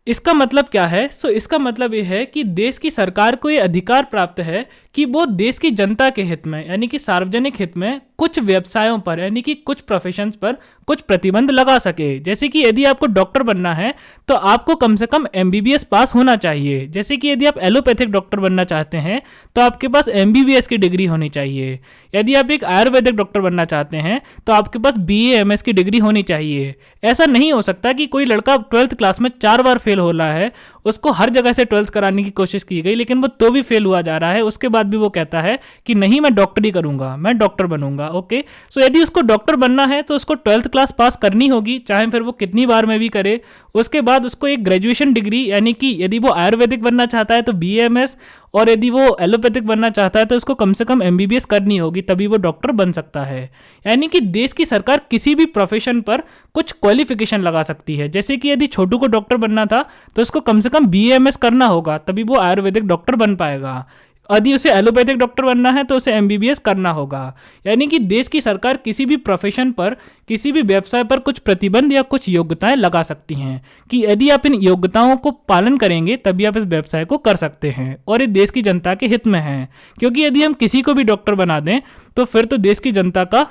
इसका मतलब क्या है? इसका मतलब ये है कि देश की सरकार को ये अधिकार प्राप्त है कि वो देश की जनता के हित में यानी कि सार्वजनिक हित में कुछ व्यवसायों पर यानी कि कुछ प्रोफेशंस पर कुछ प्रतिबंध लगा सके। जैसे कि यदि आपको डॉक्टर बनना है तो आपको कम से कम एमबीबीएस पास होना चाहिए। जैसे कि यदि आप एलोपैथिक डॉक्टर बनना चाहते हैं तो आपके पास एमबीबीएस की डिग्री होनी चाहिए। यदि आप एक आयुर्वेदिक डॉक्टर बनना चाहते हैं तो आपके पास बीए एमएस की डिग्री होनी चाहिए। ऐसा नहीं हो सकता कि कोई लड़का 12th क्लास में 4 बार फेल हो रहा है, उसको हर जगह से 12th कराने की कोशिश की गई लेकिन वो तो भी फेल हुआ जा रहा है, उसके बाद भी वो कहता है कि नहीं मैं डॉक्टरी करूंगा, मैं डॉक्टर बनूंगा। ओके, सो यदि उसको डॉक्टर बनना है तो उसको 12th क्लास पास करनी होगी, चाहे फिर वो कितनी बार में भी करे। उसके बाद उसको एक ग्रेजुएशन डिग्री यानी कि यदि वो आयुर्वेदिक बनना चाहता है तो बीएमएस, और यदि वो एलोपैथिक बनना चाहता है तो उसको कम से कम एमबीबीएस करनी होगी, तभी वो डॉक्टर बन सकता है। यानी कि देश की सरकार किसी भी प्रोफेशन पर कुछ क्वालिफिकेशन लगा सकती है। जैसे कि यदि छोटू को डॉक्टर बनना था तो उसको कम से कम बीएमएस करना होगा, तभी वो आयुर्वेदिक डॉक्टर बन पाएगा। यदि उसे एलोपैथिक डॉक्टर बनना है तो उसे एमबीबीएस करना होगा। यानी कि देश की सरकार किसी भी प्रोफेशन पर, किसी भी व्यवसाय पर कुछ प्रतिबंध या कुछ योग्यताएं लगा सकती हैं कि यदि आप इन योग्यताओं को पालन करेंगे तभी आप इस व्यवसाय को कर सकते हैं, और ये देश की जनता के हित में है। क्योंकि यदि हम किसी को भी डॉक्टर बना दें तो फिर तो देश की जनता का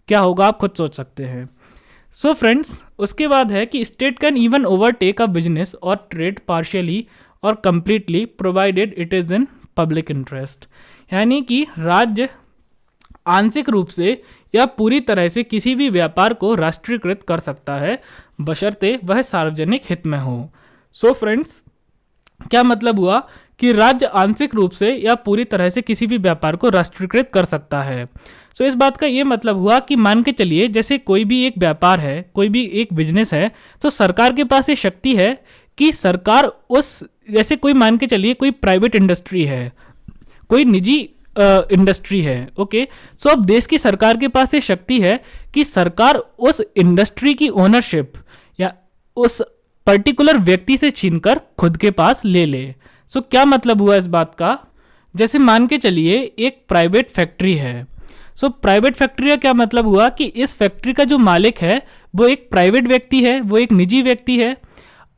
क्या होगा आप खुद सोच सकते हैं। सो फ्रेंड्स, उसके बाद है कि state can even overtake a business और ट्रेड पार्शियली और completely provided it is in public interest. यानी कि राज्य आंशिक रूप से या पूरी तरह से किसी भी व्यापार को राष्ट्रीयकृत कर सकता है बशर्ते वह सार्वजनिक हित में हो। सो फ्रेंड्स, क्या मतलब हुआ कि राज्य आंशिक रूप से या पूरी तरह से किसी भी व्यापार को राष्ट्रीयकृत कर सकता है। सो इस बात का ये मतलब हुआ कि मान के चलिए जैसे कोई भी एक व्यापार है, कोई भी एक बिजनेस है, तो सरकार के पास ये शक्ति है कि सरकार उस, जैसे कोई मान के चलिए कोई प्राइवेट इंडस्ट्री है, कोई निजी इंडस्ट्री है। ओके, सो अब देश की सरकार के पास ये शक्ति है कि सरकार उस इंडस्ट्री की ओनरशिप या उस पर्टिकुलर व्यक्ति से छीनकर खुद के पास ले ले। सो क्या मतलब हुआ इस बात का, जैसे मान के चलिए एक प्राइवेट फैक्ट्री है। सो प्राइवेट फैक्ट्री का क्या मतलब हुआ कि इस फैक्ट्री का जो मालिक है वो एक प्राइवेट व्यक्ति है, वो एक निजी व्यक्ति है।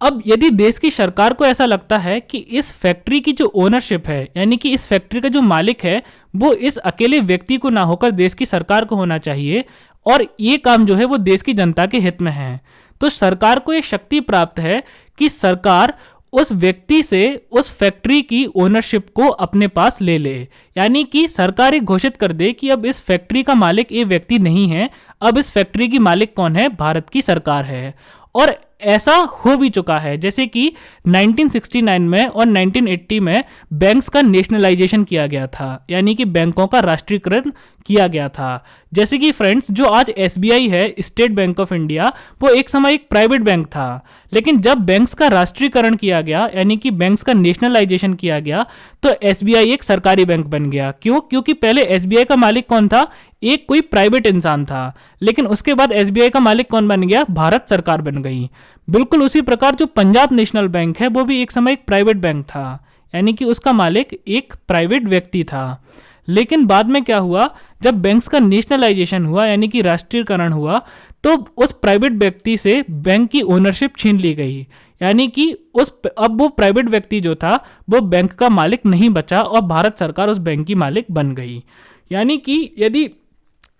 अब यदि देश की सरकार को ऐसा लगता है कि इस फैक्ट्री की जो ओनरशिप है यानी कि इस फैक्ट्री का जो मालिक है वो इस अकेले व्यक्ति को ना होकर देश की सरकार को होना चाहिए, और ये काम जो है वो देश की जनता के हित में है, तो सरकार को ये शक्ति प्राप्त है कि सरकार उस व्यक्ति से उस फैक्ट्री की ओनरशिप को अपने पास ले ले। यानी कि सरकार ये घोषित कर दे कि अब इस फैक्ट्री का मालिक ये व्यक्ति नहीं है, अब इस फैक्ट्री की मालिक कौन है, भारत की सरकार है। और ऐसा हो भी चुका है, जैसे कि 1969 में और 1980 में बैंक्स का नेशनलाइजेशन किया गया था, यानी कि बैंकों का राष्ट्रीयकरण किया गया था। जैसे कि फ्रेंड्स, जो आज एसबीआई है, स्टेट बैंक ऑफ इंडिया, वो एक समय एक प्राइवेट बैंक था, लेकिन जब बैंक्स का राष्ट्रीयकरण किया गया यानी कि बैंक्स का नेशनलाइजेशन किया गया तो एसबीआई एक सरकारी बैंक बन गया। क्यों? क्योंकि पहले एसबीआई का मालिक कौन था, एक कोई प्राइवेट इंसान था, लेकिन उसके बाद एसबीआई का मालिक कौन बन गया, भारत सरकार बन गई। बिल्कुल उसी प्रकार जो पंजाब नेशनल बैंक है वो भी एक समय एक प्राइवेट बैंक था, यानी कि उसका मालिक एक प्राइवेट व्यक्ति था। लेकिन बाद में क्या हुआ, जब बैंक्स का नेशनलाइजेशन हुआ यानी कि राष्ट्रीयकरण हुआ तो उस प्राइवेट व्यक्ति से बैंक की ओनरशिप छीन ली गई, यानी कि अब वो प्राइवेट व्यक्ति जो था वो बैंक का मालिक नहीं बचा और भारत सरकार उस बैंक की मालिक बन गई। यानी कि यदि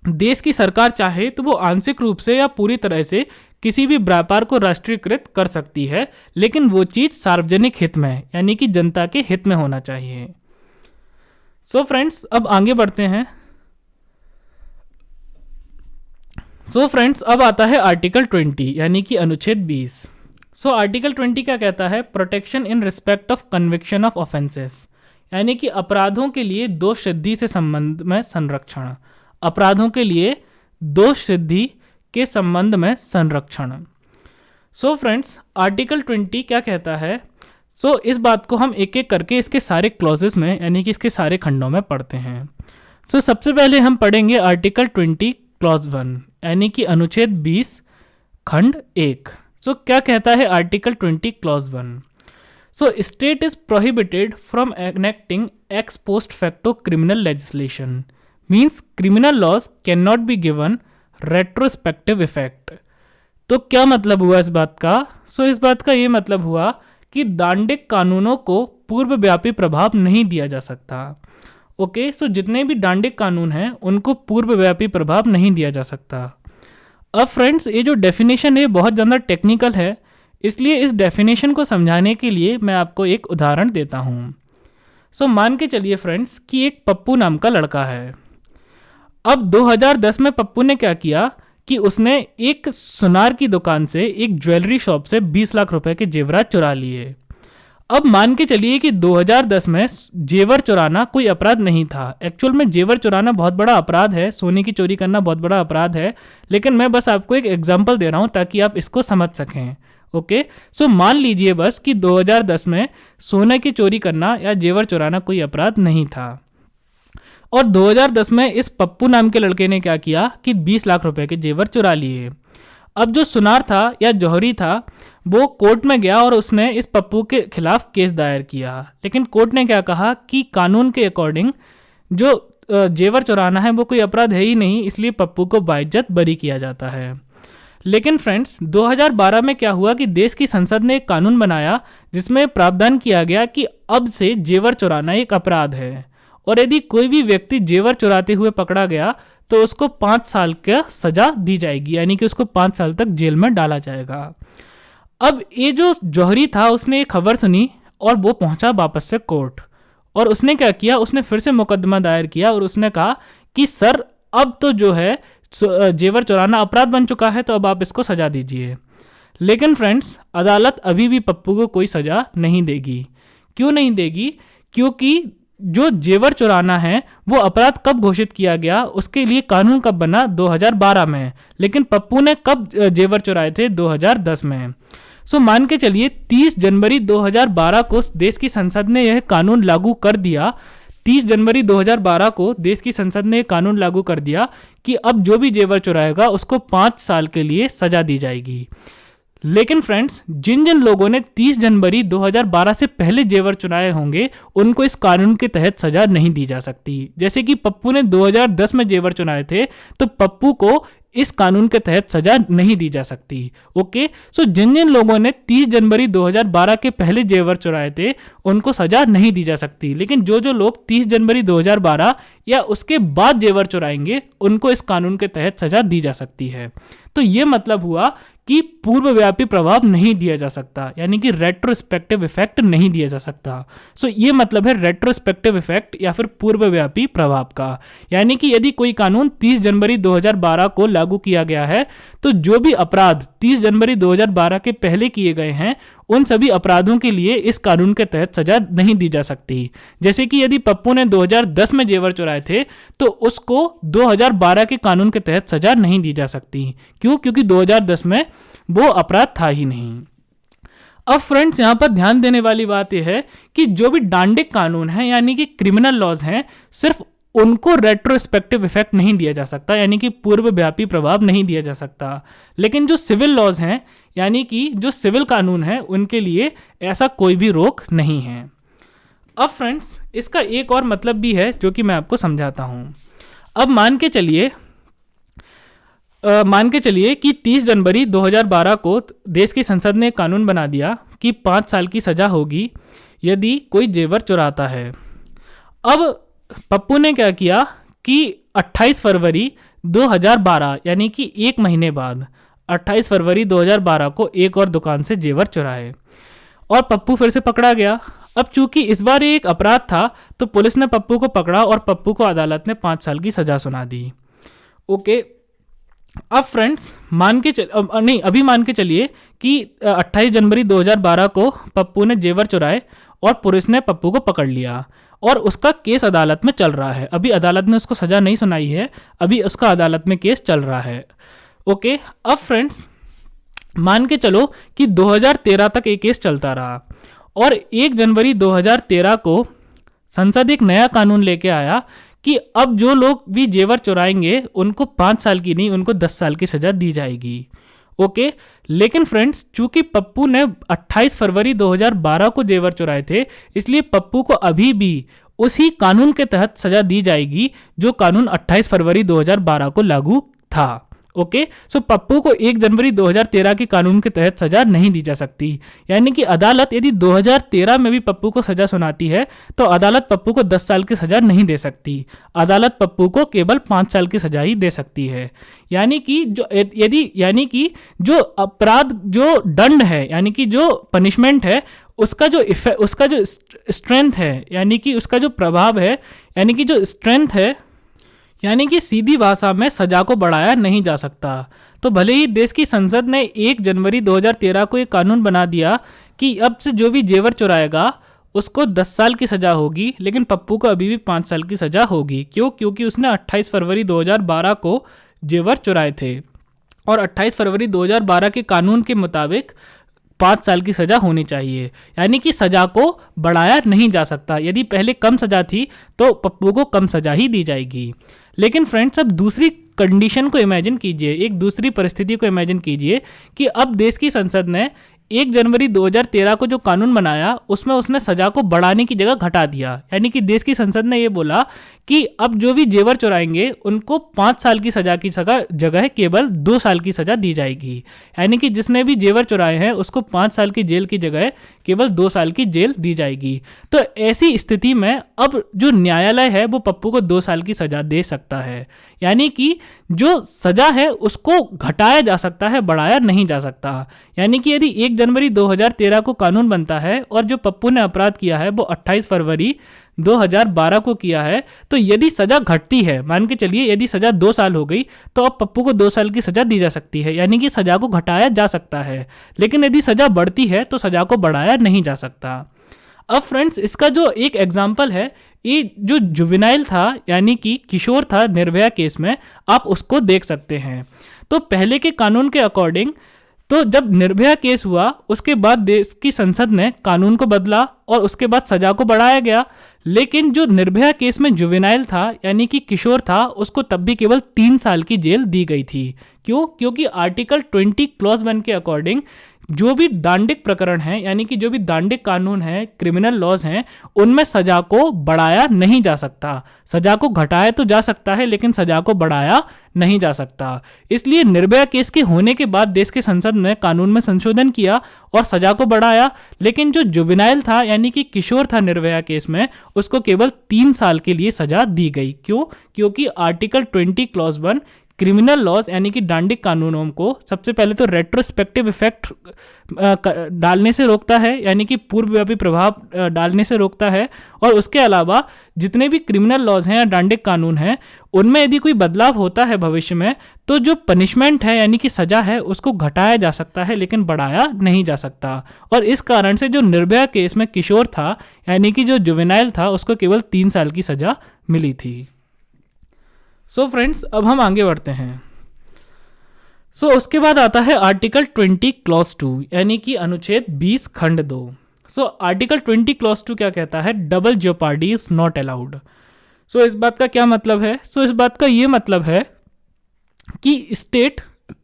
देश की सरकार चाहे तो वो आंशिक रूप से या पूरी तरह से किसी भी व्यापार को राष्ट्रीयकृत कर सकती है, लेकिन वो चीज़ सार्वजनिक हित में यानी कि जनता के हित में होना चाहिए। सो फ्रेंड्स, अब आगे बढ़ते हैं। सो फ्रेंड्स, अब आता है आर्टिकल 20 यानी कि अनुच्छेद 20। सो आर्टिकल 20 क्या कहता है, protection in respect of conviction of offences, यानी कि अपराधों के लिए दोष सिद्धि से संबंध में संरक्षण, अपराधों के लिए दोष सिद्धि के संबंध में संरक्षण। सो फ्रेंड्स, आर्टिकल 20 क्या कहता है, सो इस बात को हम एक एक करके इसके सारे क्लॉजेस में यानी कि इसके सारे खंडों में पढ़ते हैं। सो सबसे पहले हम पढ़ेंगे आर्टिकल 20 क्लॉज 1 यानी कि अनुच्छेद 20 खंड 1। सो क्या कहता है article 20 clause 1, so state is prohibited from enacting ex post facto criminal legislation, means criminal laws can not be given retrospective effect. तो क्या मतलब हुआ इस बात का, सो इस बात का ये मतलब हुआ कि दांडिक कानूनों को पूर्वव्यापी प्रभाव नहीं दिया जा सकता। ओके, सो जितने भी डांडिक कानून हैं उनको पूर्वव्यापी प्रभाव नहीं दिया जा सकता। अब फ्रेंड्स, ये जो डेफिनेशन है बहुत ज़्यादा टेक्निकल है, इसलिए इस डेफिनेशन को समझाने के लिए मैं आपको एक उदाहरण देता हूँ। सो मान के चलिए फ्रेंड्स कि एक पप्पू नाम का लड़का है। अब 2010 में पप्पू ने क्या किया कि उसने एक सुनार की दुकान से, एक ज्वेलरी शॉप से 20 लाख रुपए के जेवरात चुरा लिए। अब मान के चलिए कि 2010 में जेवर चुराना कोई अपराध नहीं था। एक्चुअल में जेवर चुराना बहुत बड़ा अपराध है, सोने की चोरी करना बहुत बड़ा अपराध है, लेकिन मैं बस आपको एक एग्जांपल दे रहा हूं ताकि आप इसको समझ सकें। ओके, सो मान लीजिए बस कि 2010 में सोने की चोरी करना या जेवर चुराना कोई अपराध नहीं था, और 2010 में इस पप्पू नाम के लड़के ने क्या किया कि 20 लाख रुपए के जेवर चुरा लिए। अब जो सुनार था या जौहरी था वो कोर्ट में गया और उसने इस पप्पू के खिलाफ केस दायर किया, लेकिन कोर्ट ने क्या कहा कि कानून के अकॉर्डिंग जो जेवर चुराना है वो कोई अपराध है ही नहीं, इसलिए पप्पू को बाइज्जत बरी किया जाता है। लेकिन फ्रेंड्स 2012 में क्या हुआ कि देश की संसद ने एक कानून बनाया जिसमें प्रावधान किया गया कि अब से जेवर चुराना एक अपराध है, और यदि कोई भी व्यक्ति जेवर चुराते हुए पकड़ा गया तो उसको 5 साल का सजा दी जाएगी, यानी कि उसको 5 साल तक जेल में डाला जाएगा। अब ये जो जौहरी था उसने ये खबर सुनी और वो पहुंचा वापस से कोर्ट, और उसने क्या किया, उसने फिर से मुकदमा दायर किया और उसने कहा कि सर अब तो जो है जेवर चुराना अपराध बन चुका है, तो अब आप इसको सजा दीजिए। लेकिन फ्रेंड्स अदालत अभी भी पप्पू को कोई सजा नहीं देगी। क्यों नहीं देगी? क्योंकि जो जेवर चुराना है वो अपराध कब घोषित किया गया, उसके लिए कानून कब बना, 2012 में, लेकिन पप्पू ने कब जेवर चुराए थे, 2010 में। सो मान के चलिए 30 जनवरी 2012 को देश की संसद ने यह कानून लागू कर दिया। 30 जनवरी 2012 को देश की संसद ने कानून लागू कर दिया कि अब जो भी जेवर चुराएगा उसको 5 साल के लिए सजा दी जाएगी। लेकिन फ्रेंड्स जिन जिन लोगों ने 30 जनवरी 2012 से पहले जेवर चुराए होंगे उनको इस कानून के तहत सजा नहीं दी जा सकती। जैसे कि पप्पू ने 2010 में जेवर चुराए थे तो पप्पू को इस कानून के तहत सजा नहीं दी जा सकती। ओके, सो जिन जिन लोगों ने 30 जनवरी 2012 के पहले जेवर चुराए थे उनको सजा नहीं दी जा सकती, लेकिन जो जो लोग 30 जनवरी 2012 या उसके बाद जेवर चुराएंगे उनको इस कानून के तहत सजा दी जा सकती है। तो ये मतलब हुआ कि पूर्वव्यापी प्रभाव नहीं दिया जा सकता, यानी कि रेट्रोस्पेक्टिव इफेक्ट नहीं दिया जा सकता। सो ये मतलब है रेट्रोस्पेक्टिव इफेक्ट या फिर पूर्वव्यापी प्रभाव का। यानी कि यदि कोई कानून 30 जनवरी 2012 को लागू किया गया है तो जो भी अपराध 30 जनवरी 2012 के पहले किए गए हैं उन सभी अपराधों के लिए इस कानून के तहत सजा नहीं दी जा सकती। जैसे कि यदि पप्पू ने 2010 में जेवर चुराए थे तो उसको 2012 के कानून के तहत सजा नहीं दी जा सकती। क्यों? क्योंकि 2010 में वो अपराध था ही नहीं। अब फ्रेंड्स यहां पर ध्यान देने वाली बात यह है कि जो भी डांडिक कानून है यानी कि क्रिमिनल लॉज हैं, सिर्फ उनको रेट्रोस्पेक्टिव इफेक्ट नहीं दिया जा सकता, यानी कि पूर्वव्यापी प्रभाव नहीं दिया जा सकता। लेकिन जो सिविल लॉज हैं यानी कि जो सिविल कानून है उनके लिए ऐसा कोई भी रोक नहीं है। अब फ्रेंड्स इसका एक और मतलब भी है जो कि मैं आपको समझाता हूं। अब मान के चलिए कि 30 जनवरी 2012 को देश की संसद ने कानून बना दिया कि 5 साल की सजा होगी यदि कोई जेवर चुराता है। अब पप्पू ने क्या किया कि 28 फरवरी 2012 यानी कि एक महीने बाद 28 फरवरी 2012 को एक और दुकान से जेवर चुराए और पप्पू फिर से पकड़ा गया। अब चूंकि इस बार एक अपराध था तो पुलिस ने पप्पू को पकड़ा और पप्पू को अदालत ने 5 साल की सजा सुना दी। ओके, अब फ्रेंड्स अभी मान के चलिए कि 28 जनवरी 2012 को पप्पू ने जेवर चुराए और पुलिस ने पप्पू को पकड़ लिया और उसका केस अदालत में चल रहा है। अभी अदालत ने उसको सजा नहीं सुनाई है, अभी उसका अदालत में केस चल रहा है। ओके, अब फ्रेंड्स मान के चलो कि 2013 तक ये केस चलता रहा और 1 जनवरी 2013 को संसद एक नया कानून लेके आया कि अब जो लोग भी जेवर चुराएंगे उनको 5 साल की नहीं, उनको 10 साल की सजा दी जाएगी। ओके, लेकिन फ्रेंड्स चूंकि पप्पू ने 28 फरवरी 2012 को जेवर चुराए थे, इसलिए पप्पू को अभी भी उसी कानून के तहत सजा दी जाएगी जो कानून 28 फरवरी 2012 को लागू था। ओके, सो पप्पू को 1 जनवरी 2013 के कानून के तहत सजा नहीं दी जा सकती। यानी कि अदालत यदि 2013 में भी पप्पू को सजा सुनाती है तो अदालत पप्पू को 10 साल की सजा नहीं दे सकती। अदालत पप्पू को केवल 5 साल की सजा ही दे सकती है। यानी कि जो अपराध, जो दंड है, यानी कि जो पनिशमेंट है, उसका जो स्ट्रेंथ है, यानी कि उसका जो प्रभाव है, यानी कि जो स्ट्रेंथ है, यानी कि सीधी भाषा में सजा को बढ़ाया नहीं जा सकता। तो भले ही देश की संसद ने 1 जनवरी 2013 को एक कानून बना दिया कि अब से जो भी जेवर चुराएगा उसको 10 साल की सजा होगी, लेकिन पप्पू को अभी भी 5 साल की सजा होगी। क्यों? क्योंकि उसने 28 फरवरी 2012 को जेवर चुराए थे और 28 फरवरी 2012 के कानून के मुताबिक 5 साल की सजा होनी चाहिए। यानी कि सजा को बढ़ाया नहीं जा सकता। यदि पहले कम सजा थी तो पप्पू को कम सजा ही दी जाएगी। लेकिन फ्रेंड्स, अब दूसरी कंडीशन को इमेजिन कीजिए, एक दूसरी परिस्थिति को इमेजिन कीजिए कि अब देश की संसद ने 1 जनवरी 2013 को जो कानून बनाया उसमें उसने सजा को बढ़ाने की जगह घटा दिया। यानी कि देश की संसद ने ये बोला कि अब जो भी जेवर चुराएंगे उनको 5 साल की सजा की जगह केवल 2 साल की सजा दी जाएगी। यानी कि जिसने भी जेवर चुराए हैं उसको 5 साल की जेल की जगह केवल 2 साल की जेल दी जाएगी। तो ऐसी स्थिति में अब जो न्यायालय है वो पप्पू को 2 साल की सजा दे सकता है। यानी कि जो सजा है उसको घटाया जा सकता है, बढ़ाया नहीं जा सकता। यानी कि यदि 1 जनवरी 2013 को कानून बनता है और जो पप्पू ने अपराध किया है वो 28 फरवरी 2012 को किया है, तो यदि सजा घटती है, मान के चलिए यदि सजा 2 साल हो गई तो अब पप्पू को 2 साल की सजा दी जा सकती है। यानी कि सजा को घटाया जा सकता है। लेकिन यदि सजा बढ़ती है तो सजा को बढ़ाया नहीं जा सकता। अब फ्रेंड्स, इसका जो एक एग्जाम्पल है, ये जो जुवेनाइल था, यानी कि किशोर था निर्भया केस में, आप उसको देख सकते हैं। तो पहले के कानून के अकॉर्डिंग तो जब निर्भया केस हुआ उसके बाद देश की संसद ने कानून को बदला और उसके बाद सजा को बढ़ाया गया। लेकिन जो निर्भया केस में जुवेनाइल था, यानी कि किशोर था, उसको तब भी केवल 3 साल की जेल दी गई थी। क्यों? क्योंकि आर्टिकल 20 क्लॉज 1 के अकॉर्डिंग जो भी दांडिक प्रकरण है, यानी कि जो भी दांडिक कानून है, क्रिमिनल लॉज हैं, उनमें सजा को बढ़ाया नहीं जा सकता। सजा को घटाया तो जा सकता है लेकिन सजा को बढ़ाया नहीं जा सकता। इसलिए निर्भया केस के होने के बाद देश के संसद ने कानून में संशोधन किया और सजा को बढ़ाया। लेकिन जो जुवेनाइल था, यानी कि किशोर था निर्भया केस में, उसको केवल 3 साल के लिए सजा दी गई। क्यों? क्योंकि आर्टिकल 20 क्लॉज 1 क्रिमिनल लॉज, यानी कि दांडिक कानूनों को सबसे पहले तो रेट्रोस्पेक्टिव इफेक्ट डालने से रोकता है, यानी कि पूर्वव्यापी प्रभाव डालने से रोकता है। और उसके अलावा जितने भी क्रिमिनल लॉज हैं या दांडिक कानून हैं, उनमें यदि कोई बदलाव होता है भविष्य में तो जो पनिशमेंट है, यानी कि सजा है, उसको घटाया जा सकता है लेकिन बढ़ाया नहीं जा सकता। और इस कारण से जो निर्भया केस में किशोर था, यानी कि जो जुवेनाइल था, उसको केवल 3 साल की सजा मिली थी। सो फ्रेंड्स, अब हम आगे बढ़ते हैं। उसके बाद आता है आर्टिकल 20 क्लॉज 2, यानी कि अनुच्छेद 20 खंड 2। आर्टिकल 20 क्लॉज 2 क्या कहता है? Double jeopardy is not allowed. इस बात का क्या मतलब है? इस बात का ये मतलब है कि state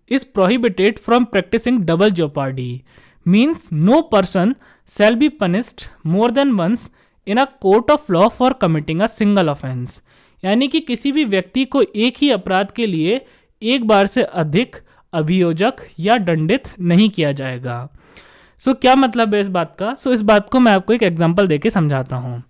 is prohibited from practising double jeopardy, means no person shall be punished more than once in a court of law for committing a single offence. यानी कि किसी भी व्यक्ति को एक ही अपराध के लिए एक बार से अधिक अभियोजक या दंडित नहीं किया जाएगा। क्या मतलब है इस बात का? इस बात को मैं आपको एक एग्जांपल देके समझाता हूँ।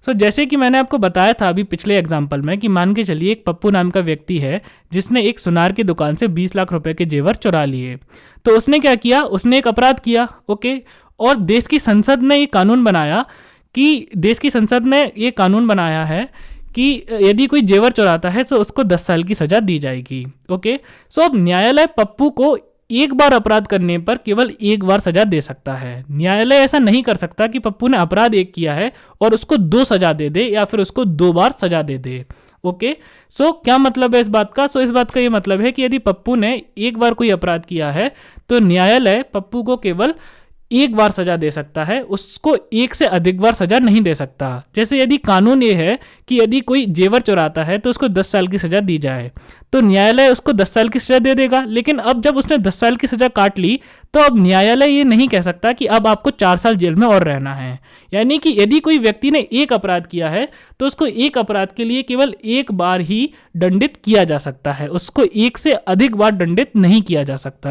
जैसे कि मैंने आपको बताया था अभी पिछले एग्जांपल में कि मान के चलिए एक पप्पू नाम का व्यक्ति है जिसने एक सुनार की दुकान से 20 लाख रुपए के जेवर चुरा लिए। तो उसने क्या किया? उसने एक अपराध किया, ओके। और देश की संसद ने ये कानून बनाया है कि यदि कोई जेवर चुराता है तो उसको 10 साल की सजा दी जाएगी, ओके। अब न्यायालय पप्पू को एक बार अपराध करने पर केवल एक बार सजा दे सकता है। न्यायालय ऐसा नहीं कर सकता कि पप्पू ने अपराध एक किया है और उसको 2 सजा दे दे या फिर उसको 2 बार सजा दे दे, ओके। क्या मतलब है इस बात का? इस बात का ये मतलब है कि यदि पप्पू ने एक बार कोई अपराध किया है तो न्यायालय पप्पू को केवल एक बार सजा दे सकता है, उसको एक से अधिक बार सजा नहीं दे सकता। जैसे यदि कानून ये है कि यदि कोई जेवर चुराता है तो उसको 10 साल की सजा दी जाए, तो न्यायालय उसको 10 साल की सजा दे देगा। लेकिन अब जब उसने 10 साल की सजा काट ली तो अब न्यायालय ये नहीं कह सकता कि अब आपको 4 साल जेल में और रहना है। यानी कि यदि कोई व्यक्ति ने एक अपराध किया है तो उसको एक अपराध के लिए केवल एक बार ही दंडित किया जा सकता है, उसको एक से अधिक बार दंडित नहीं किया जा सकता।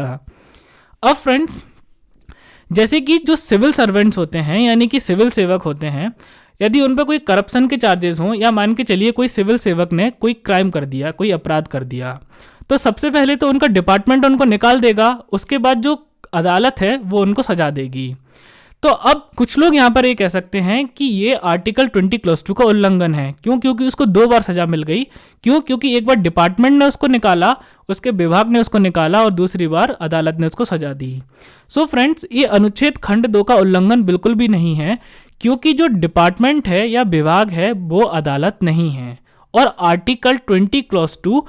अब फ्रेंड्स, जैसे कि जो सिविल सर्वेंट्स होते हैं यानी कि सिविल सेवक होते हैं, यदि उन पर कोई करप्शन के चार्जेस हों या मान के चलिए कोई सिविल सेवक ने कोई क्राइम कर दिया, कोई अपराध कर दिया, तो सबसे पहले तो उनका डिपार्टमेंट उनको निकाल देगा, उसके बाद जो अदालत है वो उनको सजा देगी। तो अब कुछ लोग यहाँ पर ये कह सकते हैं कि ये आर्टिकल 20(2) का उल्लंघन है। क्यों? क्योंकि उसको 2 बार सजा मिल गई। क्यों? क्योंकि एक बार डिपार्टमेंट ने उसको निकाला, उसके विभाग ने उसको निकाला, और दूसरी बार अदालत ने उसको सजा दी। सो फ्रेंड्स, ये अनुच्छेद खंड 2 का उल्लंघन बिल्कुल भी नहीं है, क्योंकि जो डिपार्टमेंट है या विभाग है वो अदालत नहीं है। और आर्टिकल 20(2)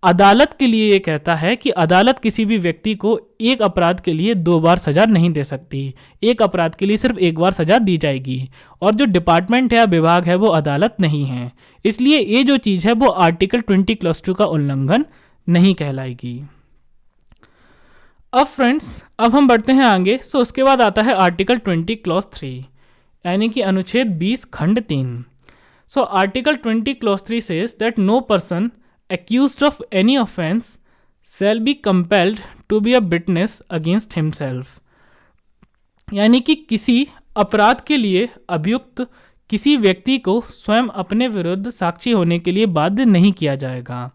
अदालत के लिए ये कहता है कि अदालत किसी भी व्यक्ति को एक अपराध के लिए 2 बार सजा नहीं दे सकती, एक अपराध के लिए सिर्फ एक बार सजा दी जाएगी। और जो डिपार्टमेंट है या विभाग है वो अदालत नहीं है, इसलिए ये जो चीज़ है वो आर्टिकल 20(2) का उल्लंघन नहीं कहलाएगी। अब फ्रेंड्स, अब हम बढ़ते हैं आगे। सो उसके बाद आता है आर्टिकल 20(3) यानी कि अनुच्छेद 20 खंड 3। So article 20(3) says that no person accused of any offense shall be compelled to be a witness against himself। यानी कि किसी अपराध के लिए अभियुक्त किसी व्यक्ति को स्वयं अपने विरुद्ध साक्षी होने के लिए बाध्य नहीं किया जाएगा।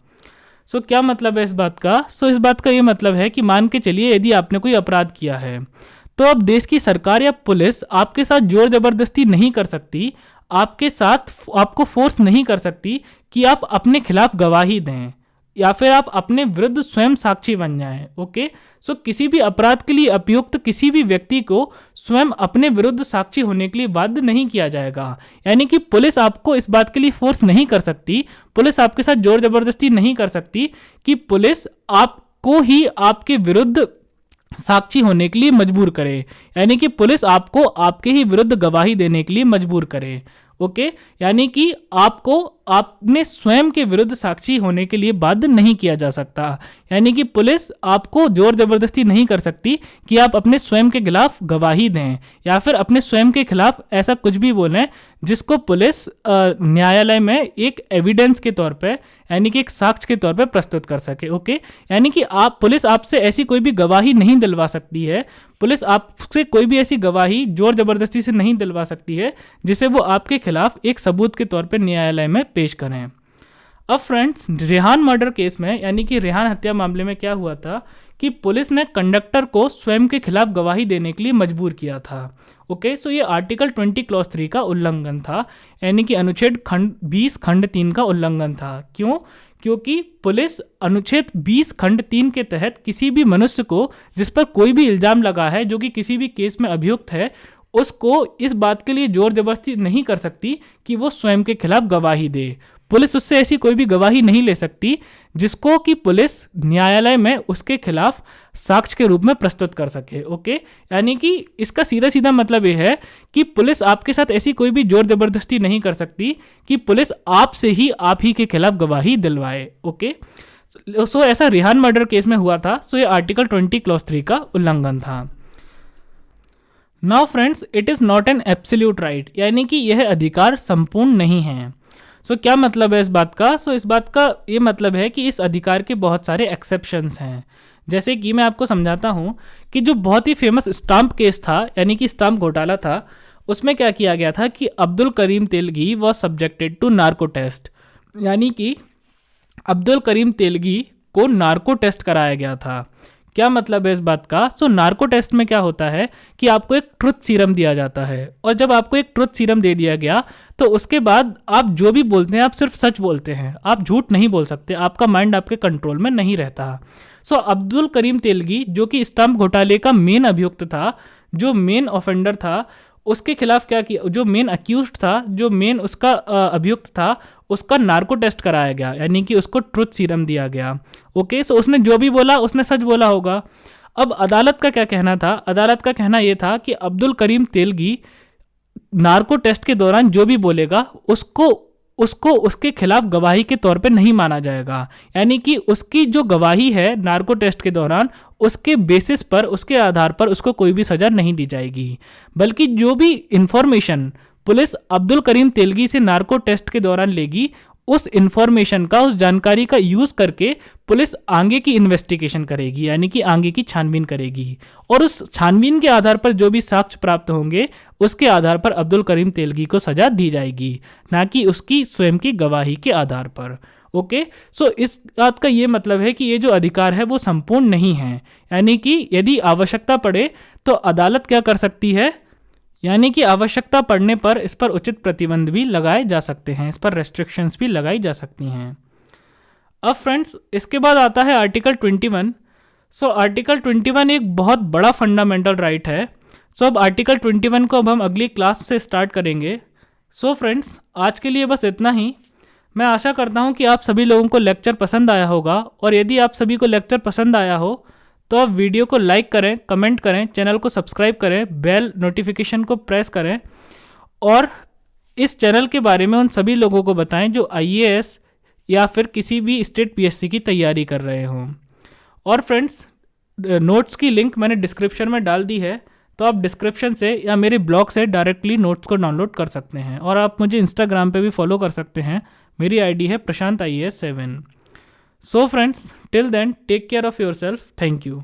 सो क्या मतलब है इस बात का? इस बात का ये मतलब है कि मान के चलिए यदि आपने कोई अपराध किया है तो अब देश की सरकार या पुलिस आपके साथ जोर जबरदस्ती नहीं कर सकती, आपके साथ आपको फोर्स नहीं कर सकती कि आप अपने खिलाफ गवाही दें या फिर आप अपने विरुद्ध स्वयं साक्षी बन जाएं। ओके, सो किसी भी अपराध के लिए अभियुक्त किसी भी व्यक्ति को स्वयं अपने विरुद्ध साक्षी होने के लिए बाध्य नहीं किया जाएगा। यानी कि पुलिस आपको इस बात के लिए फोर्स नहीं कर सकती, पुलिस आपके साथ जोर जबरदस्ती नहीं कर सकती कि पुलिस आपको ही आपके विरुद्ध साक्षी होने के लिए मजबूर करे, यानी कि पुलिस आपको आपके ही विरुद्ध गवाही देने के लिए मजबूर करे। ओके, यानी कि आपको अपने स्वयं के विरुद्ध साक्षी होने के लिए बाध्य नहीं किया जा सकता। यानी कि पुलिस आपको जोर जबरदस्ती नहीं कर सकती कि आप अपने स्वयं के खिलाफ गवाही दें या फिर अपने स्वयं के खिलाफ ऐसा कुछ भी बोलें जिसको पुलिस न्यायालय में एक एविडेंस के तौर पे यानी कि एक साक्ष्य के तौर पे प्रस्तुत कर सके। ओके, यानी कि पुलिस आपसे ऐसी कोई भी गवाही नहीं दिलवा सकती है, पुलिस आपसे कोई भी ऐसी गवाही जोर जबरदस्ती से नहीं दिलवा सकती है जिसे वो आपके खिलाफ एक सबूत के तौर पे न्यायालय में पेश करें। अब फ्रेंड्स, रेहान मर्डर केस में यानी कि रेहान हत्या मामले में क्या हुआ था कि पुलिस ने कंडक्टर को स्वयं के खिलाफ गवाही देने के लिए मजबूर किया था। ओके, सो ये आर्टिकल 20(3) का उल्लंघन था, यानी कि अनुच्छेद 20 खंड 3 का उल्लंघन था। क्यों? क्योंकि पुलिस अनुच्छेद 20 खंड 3 के तहत किसी भी मनुष्य को जिस पर कोई भी इल्जाम लगा है, जो कि किसी भी केस में अभियुक्त है, उसको इस बात के लिए जोर जबरदस्ती नहीं कर सकती कि वो स्वयं के खिलाफ गवाही दे। पुलिस उससे ऐसी कोई भी गवाही नहीं ले सकती जिसको कि पुलिस न्यायालय में उसके खिलाफ साक्ष्य के रूप में प्रस्तुत कर सके। ओके, यानी कि इसका सीधा सीधा मतलब ये है कि पुलिस आपके साथ ऐसी कोई भी जोर जबरदस्ती नहीं कर सकती कि पुलिस आपसे ही आप ही के खिलाफ गवाही दिलवाए। ओके, सो ऐसा रेहान मर्डर केस में हुआ था। सो ये आर्टिकल 20(3) का उल्लंघन था। Now friends, it is not an absolute right, यानी कि यह अधिकार संपूर्ण नहीं है। सो क्या मतलब है इस बात का? इस बात का ये मतलब है कि इस अधिकार के बहुत सारे एक्सेप्शंस हैं। जैसे कि मैं आपको समझाता हूँ कि जो बहुत ही फेमस स्टाम्प केस था यानी कि स्टाम्प घोटाला था, उसमें क्या किया गया था कि Abdul Karim Telgi was subjected to narco test, यानी कि अब्दुल करीम तेलगी को नार्को टेस्ट कराया गया था। क्या मतलब है इस बात का? नार्को टेस्ट में क्या होता है कि आपको एक ट्रुथ सीरम दिया जाता है, और जब आपको एक ट्रुथ सीरम दे दिया गया तो उसके बाद आप जो भी बोलते हैं आप सिर्फ सच बोलते हैं, आप झूठ नहीं बोल सकते, आपका माइंड आपके कंट्रोल में नहीं रहता। अब्दुल करीम तेलगी जो कि स्टाम्प घोटाले का मेन अभियुक्त था, जो मेन ऑफेंडर था, उसके खिलाफ क्या किया, जो मेन अक्यूज्ड था, जो मेन उसका अभियुक्त था, उसका नार्को टेस्ट कराया गया, यानी कि उसको ट्रुथ सीरम दिया गया। ओके, उसने जो भी बोला उसने सच बोला होगा। अब अदालत का क्या कहना था? अदालत का कहना यह था कि अब्दुल करीम तेलगी नार्को टेस्ट के दौरान जो भी बोलेगा उसको उसको उसके खिलाफ गवाही के तौर पे नहीं माना जाएगा। यानी कि उसकी जो गवाही है नार्को टेस्ट के दौरान, उसके बेसिस पर, उसके आधार पर उसको कोई भी सज़ा नहीं दी जाएगी, बल्कि जो भी इंफॉर्मेशन पुलिस अब्दुल करीम तेलगी से नार्को टेस्ट के दौरान लेगी, उस इंफॉर्मेशन का, उस जानकारी का यूज़ करके पुलिस आगे की इन्वेस्टिगेशन करेगी, यानी कि आगे की छानबीन करेगी। और उस छानबीन के आधार पर जो भी साक्ष्य प्राप्त होंगे उसके आधार पर अब्दुल करीम तेलगी को सज़ा दी जाएगी, ना कि उसकी स्वयं की गवाही के आधार पर। ओके, सो इस बात का ये मतलब है कि ये जो अधिकार है वो संपूर्ण नहीं है, यानी कि यदि आवश्यकता पड़े तो अदालत क्या कर सकती है, यानी कि आवश्यकता पड़ने पर इस पर उचित प्रतिबंध भी लगाए जा सकते हैं, इस पर रेस्ट्रिक्शंस भी लगाई जा सकती हैं। अब फ्रेंड्स, इसके बाद आता है आर्टिकल 21। सो आर्टिकल 21 एक बहुत बड़ा फंडामेंटल राइट है। सो अब आर्टिकल 21 को अब हम अगली क्लास से स्टार्ट करेंगे। सो फ्रेंड्स, आज के लिए बस इतना ही। मैं आशा करता हूँ कि आप सभी लोगों को लेक्चर पसंद आया होगा, और यदि आप सभी को लेक्चर पसंद आया हो तो आप वीडियो को लाइक करें, कमेंट करें, चैनल को सब्सक्राइब करें, बेल नोटिफिकेशन को प्रेस करें, और इस चैनल के बारे में उन सभी लोगों को बताएं जो IAS या फिर किसी भी स्टेट PSC की तैयारी कर रहे हों। और फ्रेंड्स, नोट्स की लिंक मैंने डिस्क्रिप्शन में डाल दी है, तो आप डिस्क्रिप्शन से या मेरे ब्लॉग से डायरेक्टली नोट्स को डाउनलोड कर सकते हैं। और आप मुझे इंस्टाग्राम पे भी फॉलो कर सकते हैं, मेरी ID है Prashant IAS 7। So friends, till then take care of yourself. Thank you.